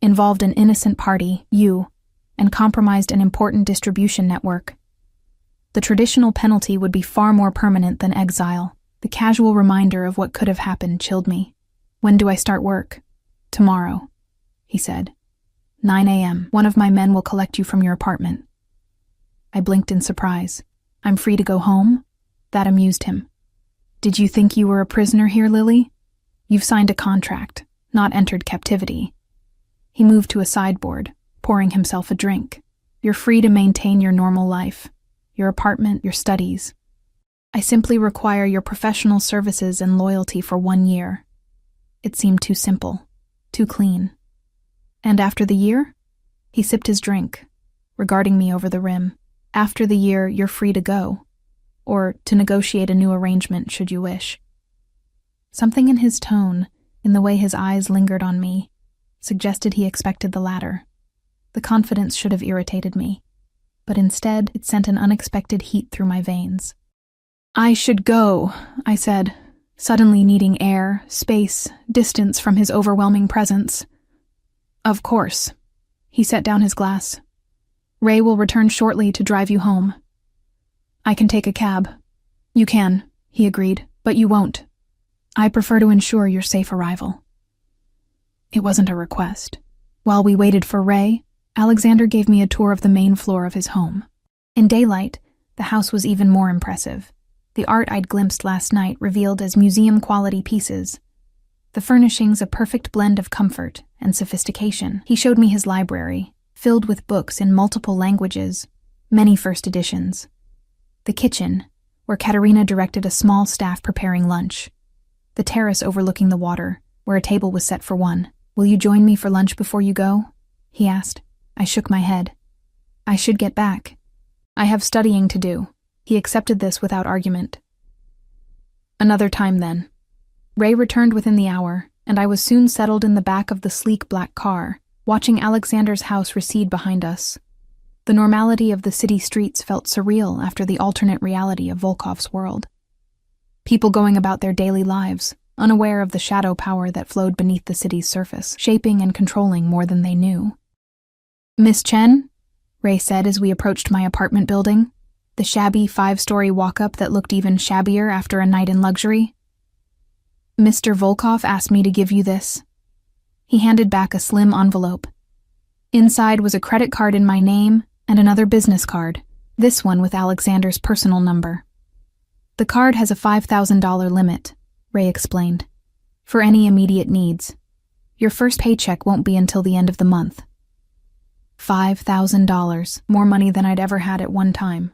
involved an innocent party, you, and compromised an important distribution network. The traditional penalty would be far more permanent than exile. The casual reminder of what could have happened chilled me. "When do I start work?" "Tomorrow," he said. 9 a.m. One of my men will collect you from your apartment." I blinked in surprise. "I'm free to go home?" That amused him. "Did you think you were a prisoner here, Lily? You've signed a contract, not entered captivity." He moved to a sideboard, pouring himself a drink. "You're free to maintain your normal life, your apartment, your studies. I simply require your professional services and loyalty for 1 year." It seemed too simple, too clean. "And after the year?" He sipped his drink, regarding me over the rim. After the year, you're free to go, or to negotiate a new arrangement should you wish. Something in his tone, in the way his eyes lingered on me, suggested he expected the latter. The confidence should have irritated me, but instead it sent an unexpected heat through my veins. I should go, I said, suddenly needing air, space, distance from his overwhelming presence. Of course. He set down his glass. Ray will return shortly to drive you home. I can take a cab. You can, he agreed, but you won't. I prefer to ensure your safe arrival. It wasn't a request. While we waited for Ray, Alexander gave me a tour of the main floor of his home. In daylight, the house was even more impressive. The art I'd glimpsed last night revealed as museum-quality pieces. The furnishings a perfect blend of comfort and sophistication. He showed me his library, filled with books in multiple languages, many first editions. The kitchen, where Katerina directed a small staff preparing lunch. The terrace overlooking the water, where a table was set for one. Will you join me for lunch before you go? He asked. I shook my head. I should get back. I have studying to do. He accepted this without argument. Another time then. Ray returned within the hour, and I was soon settled in the back of the sleek black car, watching Alexander's house recede behind us. The normality of the city streets felt surreal after the alternate reality of Volkov's world. People going about their daily lives, unaware of the shadow power that flowed beneath the city's surface, shaping and controlling more than they knew. Miss Chen? Ray said as we approached my apartment building, the shabby 5-story walk-up that looked even shabbier after a night in luxury. Mr. Volkov asked me to give you this. He handed back a slim envelope. Inside was a credit card in my name and another business card, this one with Alexander's personal number. The card has a $5,000 limit, Ray explained, for any immediate needs. Your first paycheck won't be until the end of the month. $5,000, more money than I'd ever had at one time.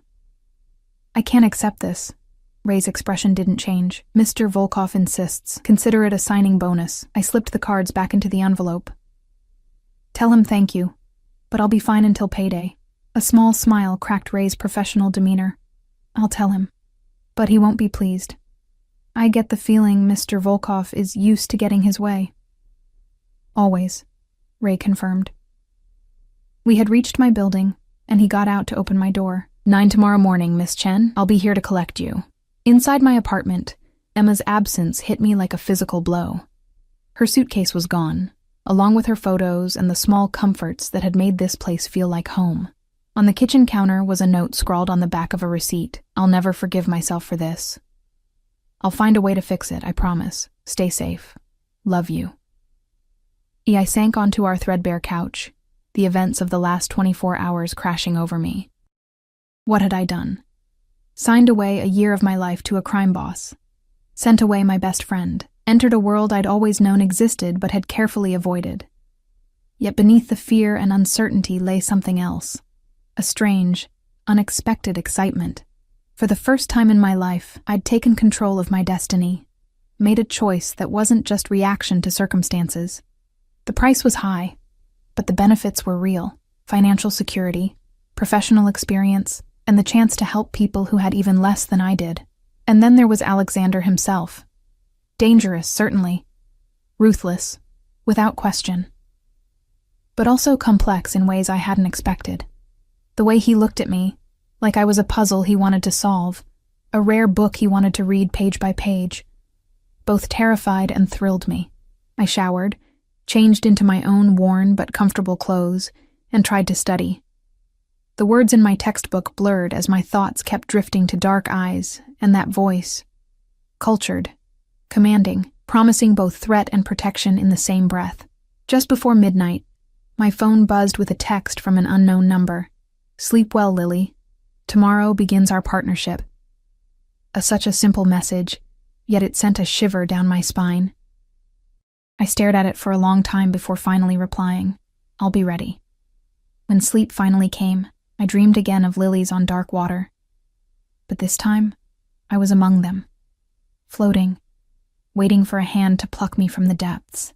I can't accept this. Ray's expression didn't change. Mr. Volkov insists. Consider it a signing bonus. I slipped the cards back into the envelope. Tell him thank you, but I'll be fine until payday. A small smile cracked Ray's professional demeanor. I'll tell him, but he won't be pleased. I get the feeling Mr. Volkov is used to getting his way. Always, Ray confirmed. We had reached my building, and he got out to open my door. 9 tomorrow morning, Miss Chen. I'll be here to collect you. Inside my apartment, Emma's absence hit me like a physical blow. Her suitcase was gone, along with her photos and the small comforts that had made this place feel like home. On the kitchen counter was a note scrawled on the back of a receipt. I'll never forgive myself for this. I'll find a way to fix it, I promise. Stay safe. Love you. I sank onto our threadbare couch, the events of the last 24 hours crashing over me. What had I done? Signed away a year of my life to a crime boss. Sent away my best friend. Entered a world I'd always known existed but had carefully avoided. Yet beneath the fear and uncertainty lay something else. A strange, unexpected excitement. For the first time in my life, I'd taken control of my destiny. Made a choice that wasn't just reaction to circumstances. The price was high, but the benefits were real. Financial security, professional experience, and the chance to help people who had even less than I did. And then there was Alexander himself. Dangerous, certainly. Ruthless, without question. But also complex in ways I hadn't expected. The way he looked at me, like I was a puzzle he wanted to solve, a rare book he wanted to read page by page, both terrified and thrilled me. I showered, changed into my own worn but comfortable clothes, and tried to study. The words in my textbook blurred as my thoughts kept drifting to dark eyes and that voice. Cultured, commanding, promising both threat and protection in the same breath. Just before midnight, my phone buzzed with a text from an unknown number. Sleep well, Lily. Tomorrow begins our partnership. Such a simple message, yet it sent a shiver down my spine. I stared at it for a long time before finally replying, I'll be ready. When sleep finally came, I dreamed again of lilies on dark water. But this time, I was among them, floating, waiting for a hand to pluck me from the depths.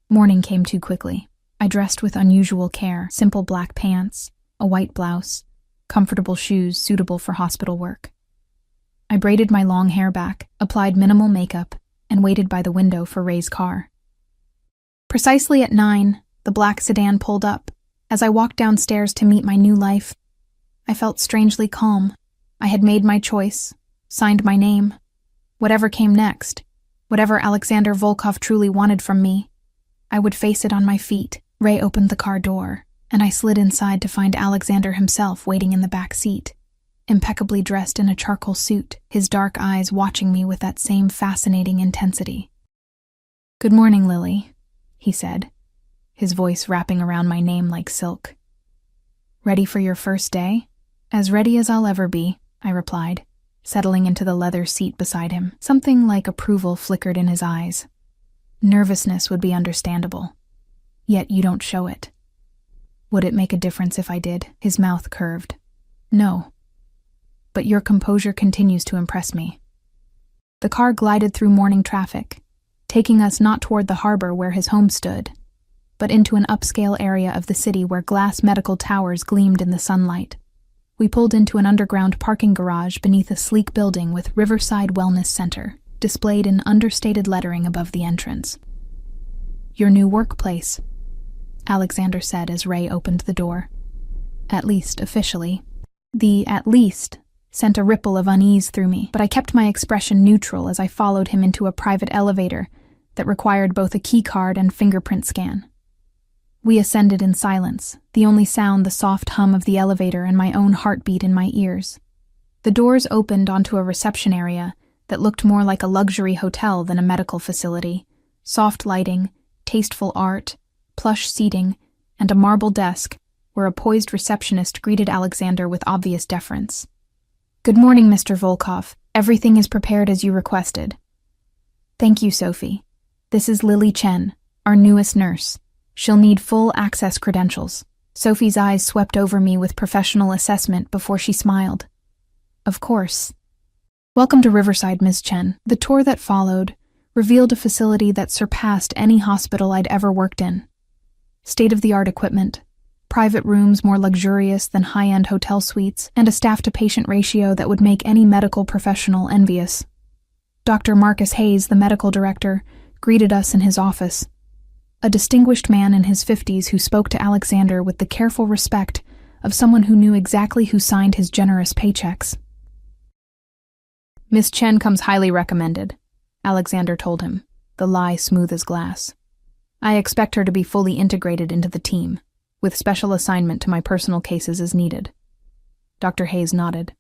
Morning came too quickly. I dressed with unusual care, simple black pants, a white blouse, comfortable shoes suitable for hospital work. I braided my long hair back, applied minimal makeup, and waited by the window for Ray's car. Precisely at 9, the black sedan pulled up. As I walked downstairs to meet my new life, I felt strangely calm. I had made my choice, signed my name. Whatever came next, whatever Alexander Volkov truly wanted from me, I would face it on my feet. Ray opened the car door, and I slid inside to find Alexander himself waiting in the back seat, impeccably dressed in a charcoal suit, his dark eyes watching me with that same fascinating intensity. "Good morning, Lily," he said, his voice wrapping around my name like silk. "Ready for your first day?" "As ready as I'll ever be," I replied, settling into the leather seat beside him. Something like approval flickered in his eyes. Nervousness would be understandable, yet you don't show it. Would it make a difference if I did? His mouth curved. "No. But your composure continues to impress me." The car glided through morning traffic, taking us not toward the harbor where his home stood, but into an upscale area of the city where glass medical towers gleamed in the sunlight. We pulled into an underground parking garage beneath a sleek building with Riverside Wellness Center, displayed in understated lettering above the entrance. "Your new workplace," Alexander said as Ray opened the door. "At least officially." The "at least" sent a ripple of unease through me, but I kept my expression neutral as I followed him into a private elevator that required both a keycard and fingerprint scan. We ascended in silence, the only sound the soft hum of the elevator and my own heartbeat in my ears. The doors opened onto a reception area that looked more like a luxury hotel than a medical facility. Soft lighting, tasteful art, plush seating, and a marble desk where a poised receptionist greeted Alexander with obvious deference. "Good morning, Mr. Volkov. Everything is prepared as you requested." "Thank you, Sophie. This is Lily Chen, our newest nurse. She'll need full access credentials." Sophie's eyes swept over me with professional assessment before she smiled. "Of course. Welcome to Riverside, Ms. Chen." The tour that followed revealed a facility that surpassed any hospital I'd ever worked in. State-of-the-art equipment, private rooms more luxurious than high-end hotel suites, and a staff-to-patient ratio that would make any medical professional envious. Dr. Marcus Hayes, the medical director, greeted us in his office. A distinguished man in his 50s who spoke to Alexander with the careful respect of someone who knew exactly who signed his generous paychecks. "Miss Chen comes highly recommended," Alexander told him, the lie smooth as glass. "I expect her to be fully integrated into the team, with special assignment to my personal cases as needed." Dr. Hayes nodded.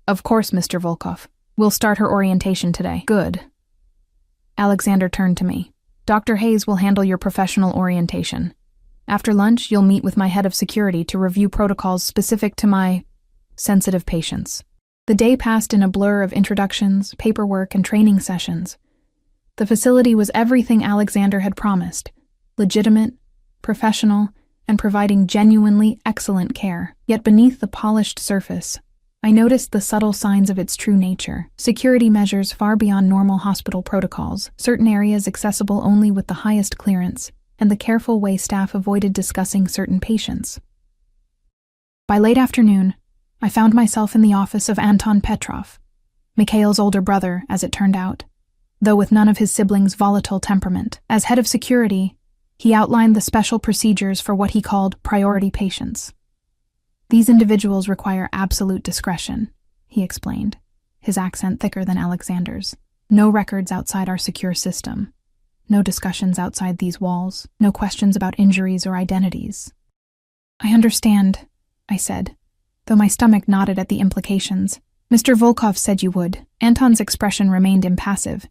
"Of course, Mr. Volkov. We'll start her orientation today." "Good." Alexander turned to me. "Dr. Hayes will handle your professional orientation. After lunch, you'll meet with my head of security to review protocols specific to my sensitive patients." The day passed in a blur of introductions, paperwork, and training sessions. The facility was everything Alexander had promised: legitimate, professional, and providing genuinely excellent care. Yet beneath the polished surface, I noticed the subtle signs of its true nature: security measures far beyond normal hospital protocols, certain areas accessible only with the highest clearance, and the careful way staff avoided discussing certain patients. By late afternoon, I found myself in the office of Anton Petrov, Mikhail's older brother, as it turned out, though with none of his siblings' volatile temperament. As head of security, he outlined the special procedures for what he called priority patients. "These individuals require absolute discretion," he explained, his accent thicker than Alexander's. "No records outside our secure system. No discussions outside these walls. No questions about injuries or identities." "I understand," I said, though my stomach nodded at the implications. "Mr. Volkov said you would." Anton's expression remained impassive,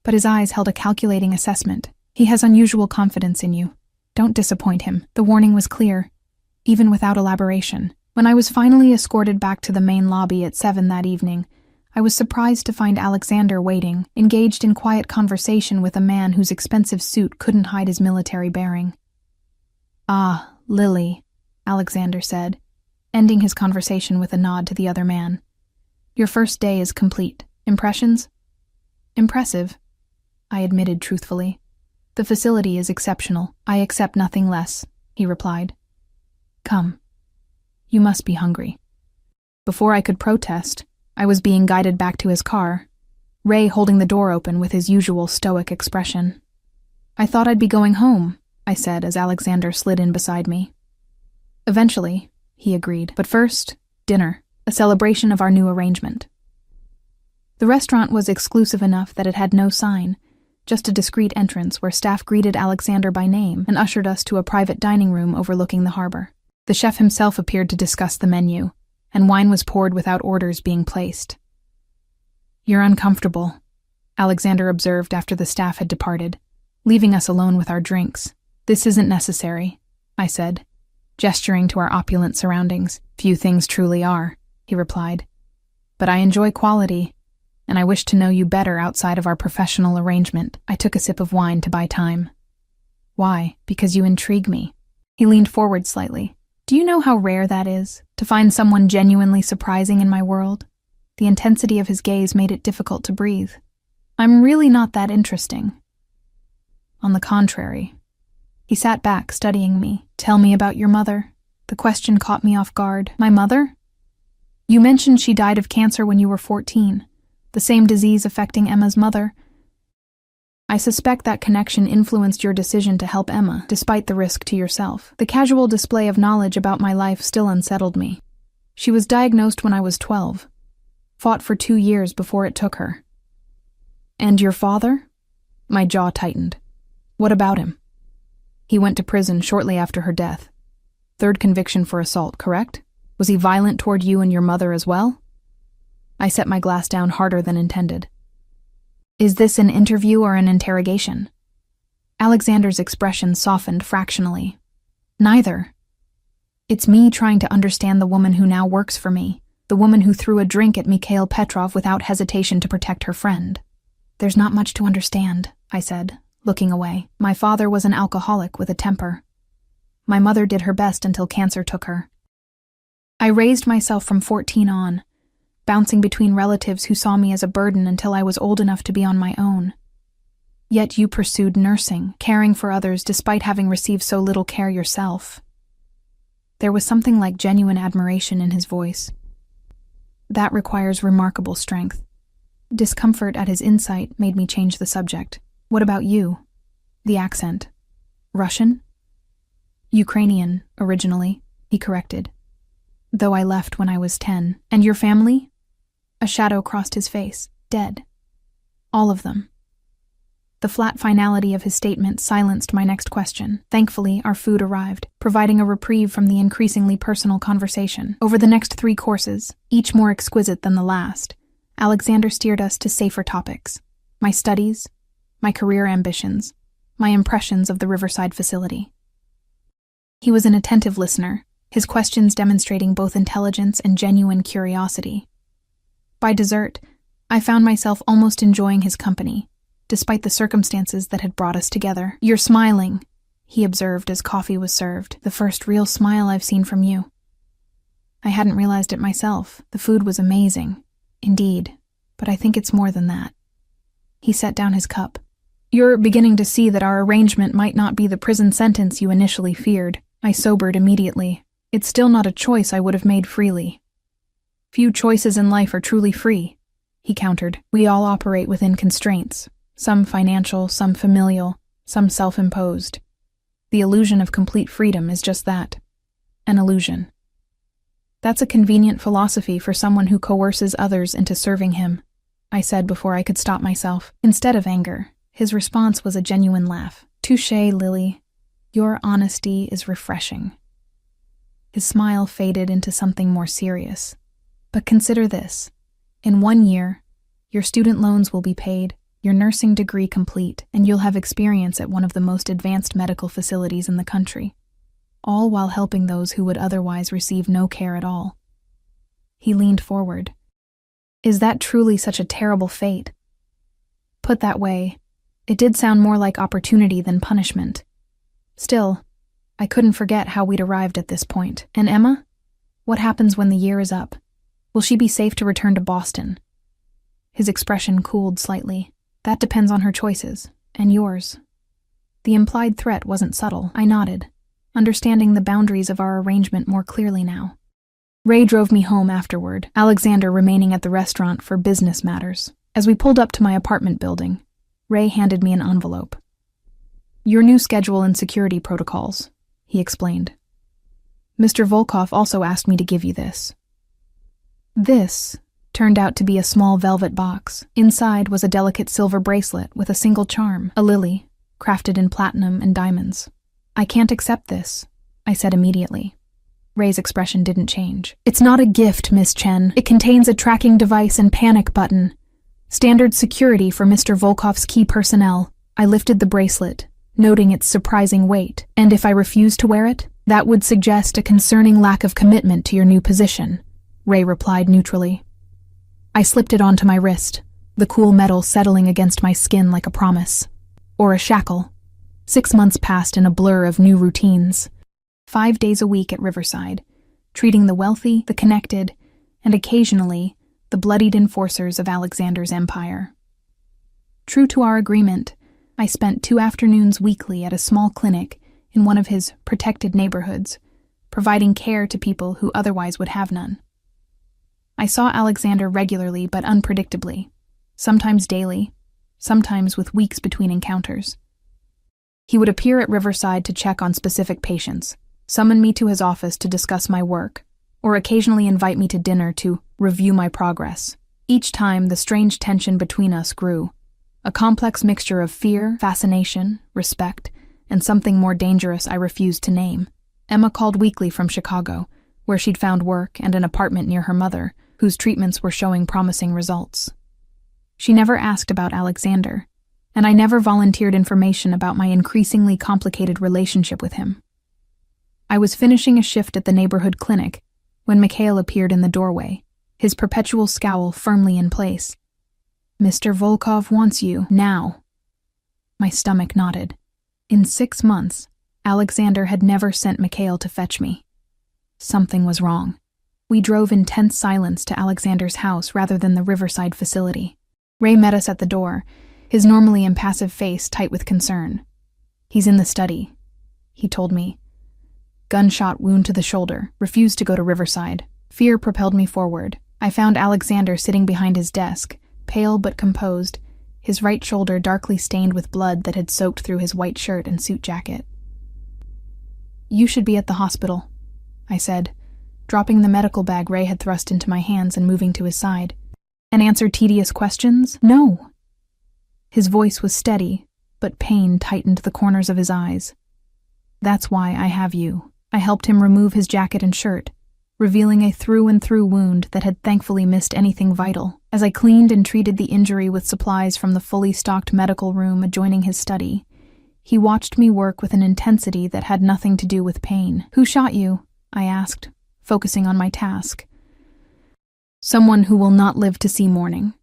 but his eyes held a calculating assessment. "He has unusual confidence in you. Don't disappoint him." The warning was clear, even without elaboration. When I was finally escorted back to the main lobby at 7 that evening, I was surprised to find Alexander waiting, engaged in quiet conversation with a man whose expensive suit couldn't hide his military bearing. "Ah, Lily," Alexander said, ending his conversation with a nod to the other man. "Your first day is complete. Impressions?" "Impressive," I admitted truthfully. "The facility is exceptional. I accept nothing less," he replied. "Come." You must be hungry." Before I could protest, I was being guided back to his car, Ray holding the door open with his usual stoic expression. "I thought I'd be going home," I said as Alexander slid in beside me. "Eventually," he agreed, "but first, dinner, a celebration of our new arrangement." The restaurant was exclusive enough that it had no sign, just a discreet entrance where staff greeted Alexander by name and ushered us to a private dining room overlooking the harbor. The chef himself appeared to discuss the menu, and wine was poured without orders being placed. "You're uncomfortable," Alexander observed after the staff had departed, leaving us alone with our drinks. "This isn't necessary," I said, gesturing to our opulent surroundings. "Few things truly are," he replied. "But I enjoy quality, and I wish to know you better outside of our professional arrangement." I took a sip of wine to buy time. "Why? Because you intrigue me." He leaned forward slightly. "Do you know how rare that is, to find someone genuinely surprising in my world?" The intensity of his gaze made it difficult to breathe. "I'm really not that interesting." "On the contrary." He sat back, studying me. "Tell me about your mother." The question caught me off guard. "My mother?" "You mentioned she died of cancer when you were 14, the same disease affecting Emma's mother. I suspect that connection influenced your decision to help Emma, despite the risk to yourself. The casual display of knowledge about my life still unsettled me. She was diagnosed when I was 12, fought for 2 years before it took her." "And your father?" My jaw tightened. "What about him?" "He went to prison shortly after her death. 3rd conviction for assault, correct? Was he violent toward you and your mother as well?" I set my glass down harder than intended. "Is this an interview or an interrogation?" Alexander's expression softened fractionally. "Neither. It's me trying to understand the woman who now works for me, the woman who threw a drink at Mikhail Petrov without hesitation to protect her friend." "There's not much to understand," I said, looking away. "My father was an alcoholic with a temper. My mother did her best until cancer took her. I raised myself from 14 on, bouncing between relatives who saw me as a burden until I was old enough to be on my own. Yet you pursued nursing, caring for others despite having received so little care yourself." There was something like genuine admiration in his voice. "That requires remarkable strength." Discomfort at his insight made me change the subject. "What about you?" The accent. "Russian?" "Ukrainian, originally," he corrected. "Though I left when I was 10. And your family?" A shadow crossed his face. "Dead. All of them." The flat finality of his statement silenced my next question. Thankfully, our food arrived, providing a reprieve from the increasingly personal conversation. Over the next 3 courses, each more exquisite than the last, Alexander steered us to safer topics. My studies, my career ambitions, my impressions of the Riverside facility. He was an attentive listener, his questions demonstrating both intelligence and genuine curiosity. By dessert, I found myself almost enjoying his company, despite the circumstances that had brought us together. "You're smiling," he observed as coffee was served. "The first real smile I've seen from you." I hadn't realized it myself. The food was amazing. Indeed, but I think it's more than that. He set down his cup. "You're beginning to see that our arrangement might not be the prison sentence you initially feared." I sobered immediately. "It's still not a choice I would have made freely." "Few choices in life are truly free," he countered. "We all operate within constraints, some financial, some familial, some self-imposed. The illusion of complete freedom is just that, an illusion." "That's a convenient philosophy for someone who coerces others into serving him," I said before I could stop myself. Instead of anger, his response was a genuine laugh. "Touché, Lily. Your honesty is refreshing." His smile faded into something more serious. "But consider this. In 1 year, your student loans will be paid, your nursing degree complete, and you'll have experience at one of the most advanced medical facilities in the country, all while helping those who would otherwise receive no care at all." He leaned forward. "Is that truly such a terrible fate?" Put that way, it did sound more like opportunity than punishment. Still, I couldn't forget how we'd arrived at this point. "And Emma? What happens when the year is up? Will she be safe to return to Boston?" His expression cooled slightly. "That depends on her choices, and yours." The implied threat wasn't subtle. I nodded, understanding the boundaries of our arrangement more clearly now. Ray drove me home afterward, Alexander remaining at the restaurant for business matters. As we pulled up to my apartment building, Ray handed me an envelope. "Your new schedule and security protocols," he explained. "Mr. Volkov also asked me to give you this." This turned out to be a small velvet box. Inside was a delicate silver bracelet with a single charm, a lily, crafted in platinum and diamonds. "I can't accept this," I said immediately. Ray's expression didn't change. "It's not a gift, Miss Chen. It contains a tracking device and panic button. Standard security for Mr. Volkov's key personnel." I lifted the bracelet, noting its surprising weight. "And if I refuse to wear it, that would suggest a concerning lack of commitment to your new position," Ray replied neutrally. I slipped it onto my wrist, the cool metal settling against my skin like a promise. Or a shackle. 6 months passed in a blur of new routines. 5 days a week at Riverside, treating the wealthy, the connected, and occasionally the bloodied enforcers of Alexander's empire. True to our agreement, I spent 2 afternoons weekly at a small clinic in one of his protected neighborhoods, providing care to people who otherwise would have none. I saw Alexander regularly but unpredictably, sometimes daily, sometimes with weeks between encounters. He would appear at Riverside to check on specific patients, summon me to his office to discuss my work, or occasionally invite me to dinner to review my progress. Each time, the strange tension between us grew, a complex mixture of fear, fascination, respect, and something more dangerous I refused to name. Emma called weekly from Chicago, where she'd found work and an apartment near her mother, whose treatments were showing promising results. She never asked about Alexander, and I never volunteered information about my increasingly complicated relationship with him. I was finishing a shift at the neighborhood clinic when Mikhail appeared in the doorway, his perpetual scowl firmly in place. "Mr. Volkov wants you, now." My stomach knotted. In 6 months, Alexander had never sent Mikhail to fetch me. Something was wrong. We drove in tense silence to Alexander's house rather than the Riverside facility. Ray met us at the door, his normally impassive face tight with concern. "He's in the study," he told me. Gunshot wound to the shoulder, refused to go to Riverside. Fear propelled me forward. I found Alexander sitting behind his desk, pale but composed, his right shoulder darkly stained with blood that had soaked through his white shirt and suit jacket. "You should be at the hospital," I said, dropping the medical bag Ray had thrust into my hands and moving to his side. "And answer tedious questions? No." His voice was steady, but pain tightened the corners of his eyes. "That's why I have you." I helped him remove his jacket and shirt, revealing a through-and-through wound that had thankfully missed anything vital. As I cleaned and treated the injury with supplies from the fully stocked medical room adjoining his study, he watched me work with an intensity that had nothing to do with pain. "Who shot you?" I asked, focusing on my task. "Someone who will not live to see morning,"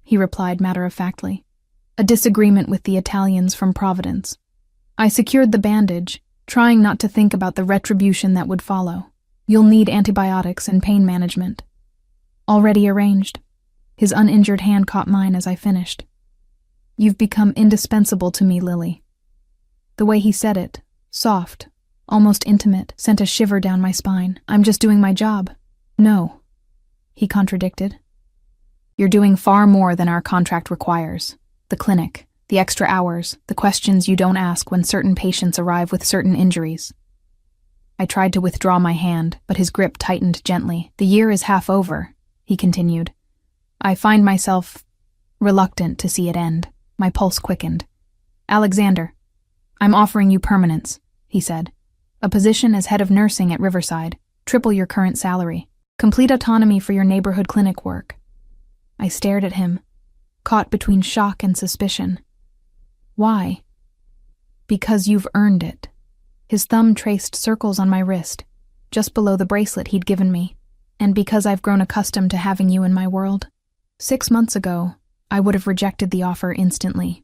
he replied matter-of-factly. "A disagreement with the Italians from Providence." I secured the bandage, trying not to think about the retribution that would follow. "You'll need antibiotics and pain management." "Already arranged." His uninjured hand caught mine as I finished. "You've become indispensable to me, Lily." The way he said it, soft, almost intimate, sent a shiver down my spine. "I'm just doing my job." "No," he contradicted. "You're doing far more than our contract requires. The clinic, the extra hours, the questions you don't ask when certain patients arrive with certain injuries." I tried to withdraw my hand, but his grip tightened gently. "The year is half over," he continued. "I find myself reluctant to see it end." My pulse quickened. "Alexander, I'm offering you permanence," he said. "A position as head of nursing at Riverside, triple your current salary, complete autonomy for your neighborhood clinic work." I stared at him, caught between shock and suspicion. "Why?" "Because you've earned it." His thumb traced circles on my wrist, just below the bracelet he'd given me. "And because I've grown accustomed to having you in my world." 6 months ago, I would have rejected the offer instantly.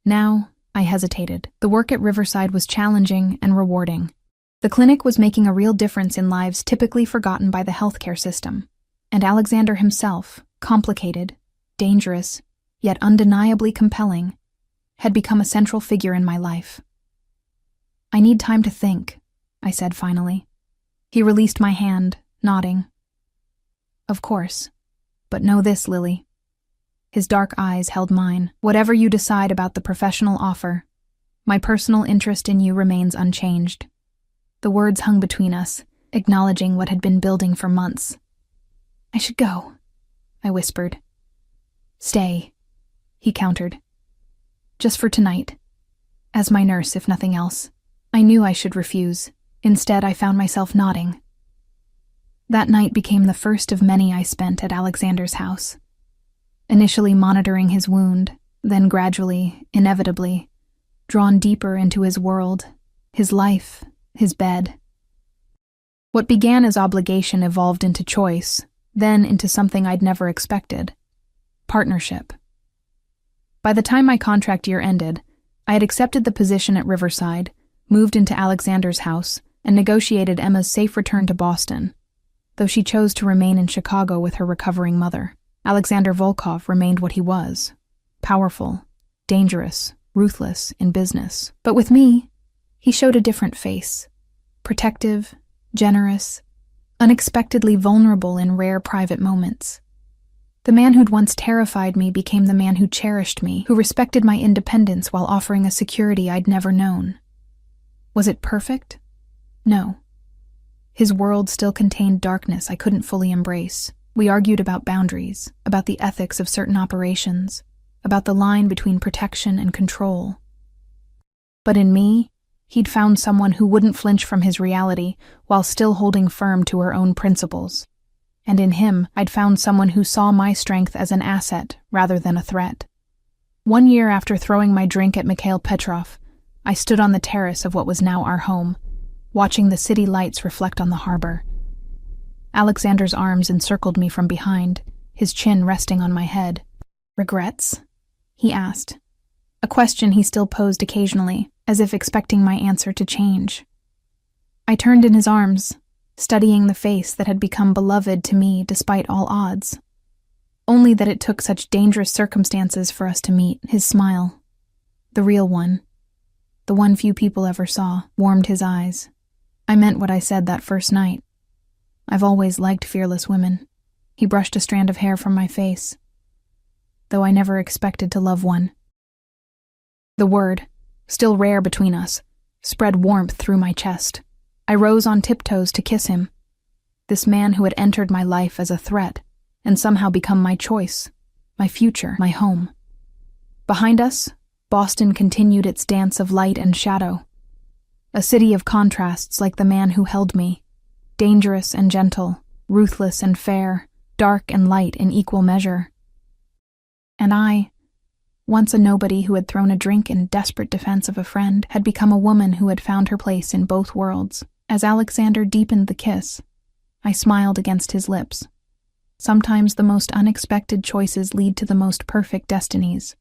Now, I hesitated. The work at Riverside was challenging and rewarding. The clinic was making a real difference in lives typically forgotten by the healthcare system. And Alexander himself, complicated, dangerous, yet undeniably compelling, had become a central figure in my life. "I need time to think," I said finally. He released my hand, nodding. Of course. But know this, Lily. His dark eyes held mine. Whatever you decide about the professional offer, my personal interest in you remains unchanged. The words hung between us, acknowledging what had been building for months. I should go, I whispered. Stay, he countered. Just for tonight. As my nurse, if nothing else. I knew I should refuse. Instead, I found myself nodding. That night became the first of many I spent at Alexander's house. Initially monitoring his wound, then gradually, inevitably, drawn deeper into his world, his life, his bed. What began as obligation evolved into choice, then into something I'd never expected. Partnership. By the time my contract year ended, I had accepted the position at Riverside, moved into Alexander's house, and negotiated Emma's safe return to Boston. Though she chose to remain in Chicago with her recovering mother, Alexander Volkov remained what he was: powerful, dangerous, ruthless in business. But with me, he showed a different face: protective, generous, unexpectedly vulnerable in rare private moments. The man who'd once terrified me became the man who cherished me, who respected my independence while offering a security I'd never known. Was it perfect? No. His world still contained darkness I couldn't fully embrace. We argued about boundaries, about the ethics of certain operations, about the line between protection and control. But in me, he'd found someone who wouldn't flinch from his reality while still holding firm to her own principles. And in him, I'd found someone who saw my strength as an asset rather than a threat. 1 year after throwing my drink at Mikhail Petrov, I stood on the terrace of what was now our home, watching the city lights reflect on the harbor. Alexander's arms encircled me from behind, his chin resting on my head. Regrets? He asked. A question he still posed occasionally, as if expecting my answer to change. I turned in his arms, studying the face that had become beloved to me despite all odds. Only that it took such dangerous circumstances for us to meet. His smile, the real one, the one few people ever saw, warmed his eyes. I meant what I said that first night. I've always liked fearless women. He brushed a strand of hair from my face, though I never expected to love one. The word, still rare between us, spread warmth through my chest. I rose on tiptoes to kiss him. This man who had entered my life as a threat and somehow become my choice, my future, my home. Behind us, Boston continued its dance of light and shadow. A city of contrasts like the man who held me, dangerous and gentle, ruthless and fair, dark and light in equal measure. And I, once a nobody who had thrown a drink in desperate defense of a friend, had become a woman who had found her place in both worlds. As Alexander deepened the kiss, I smiled against his lips. Sometimes the most unexpected choices lead to the most perfect destinies.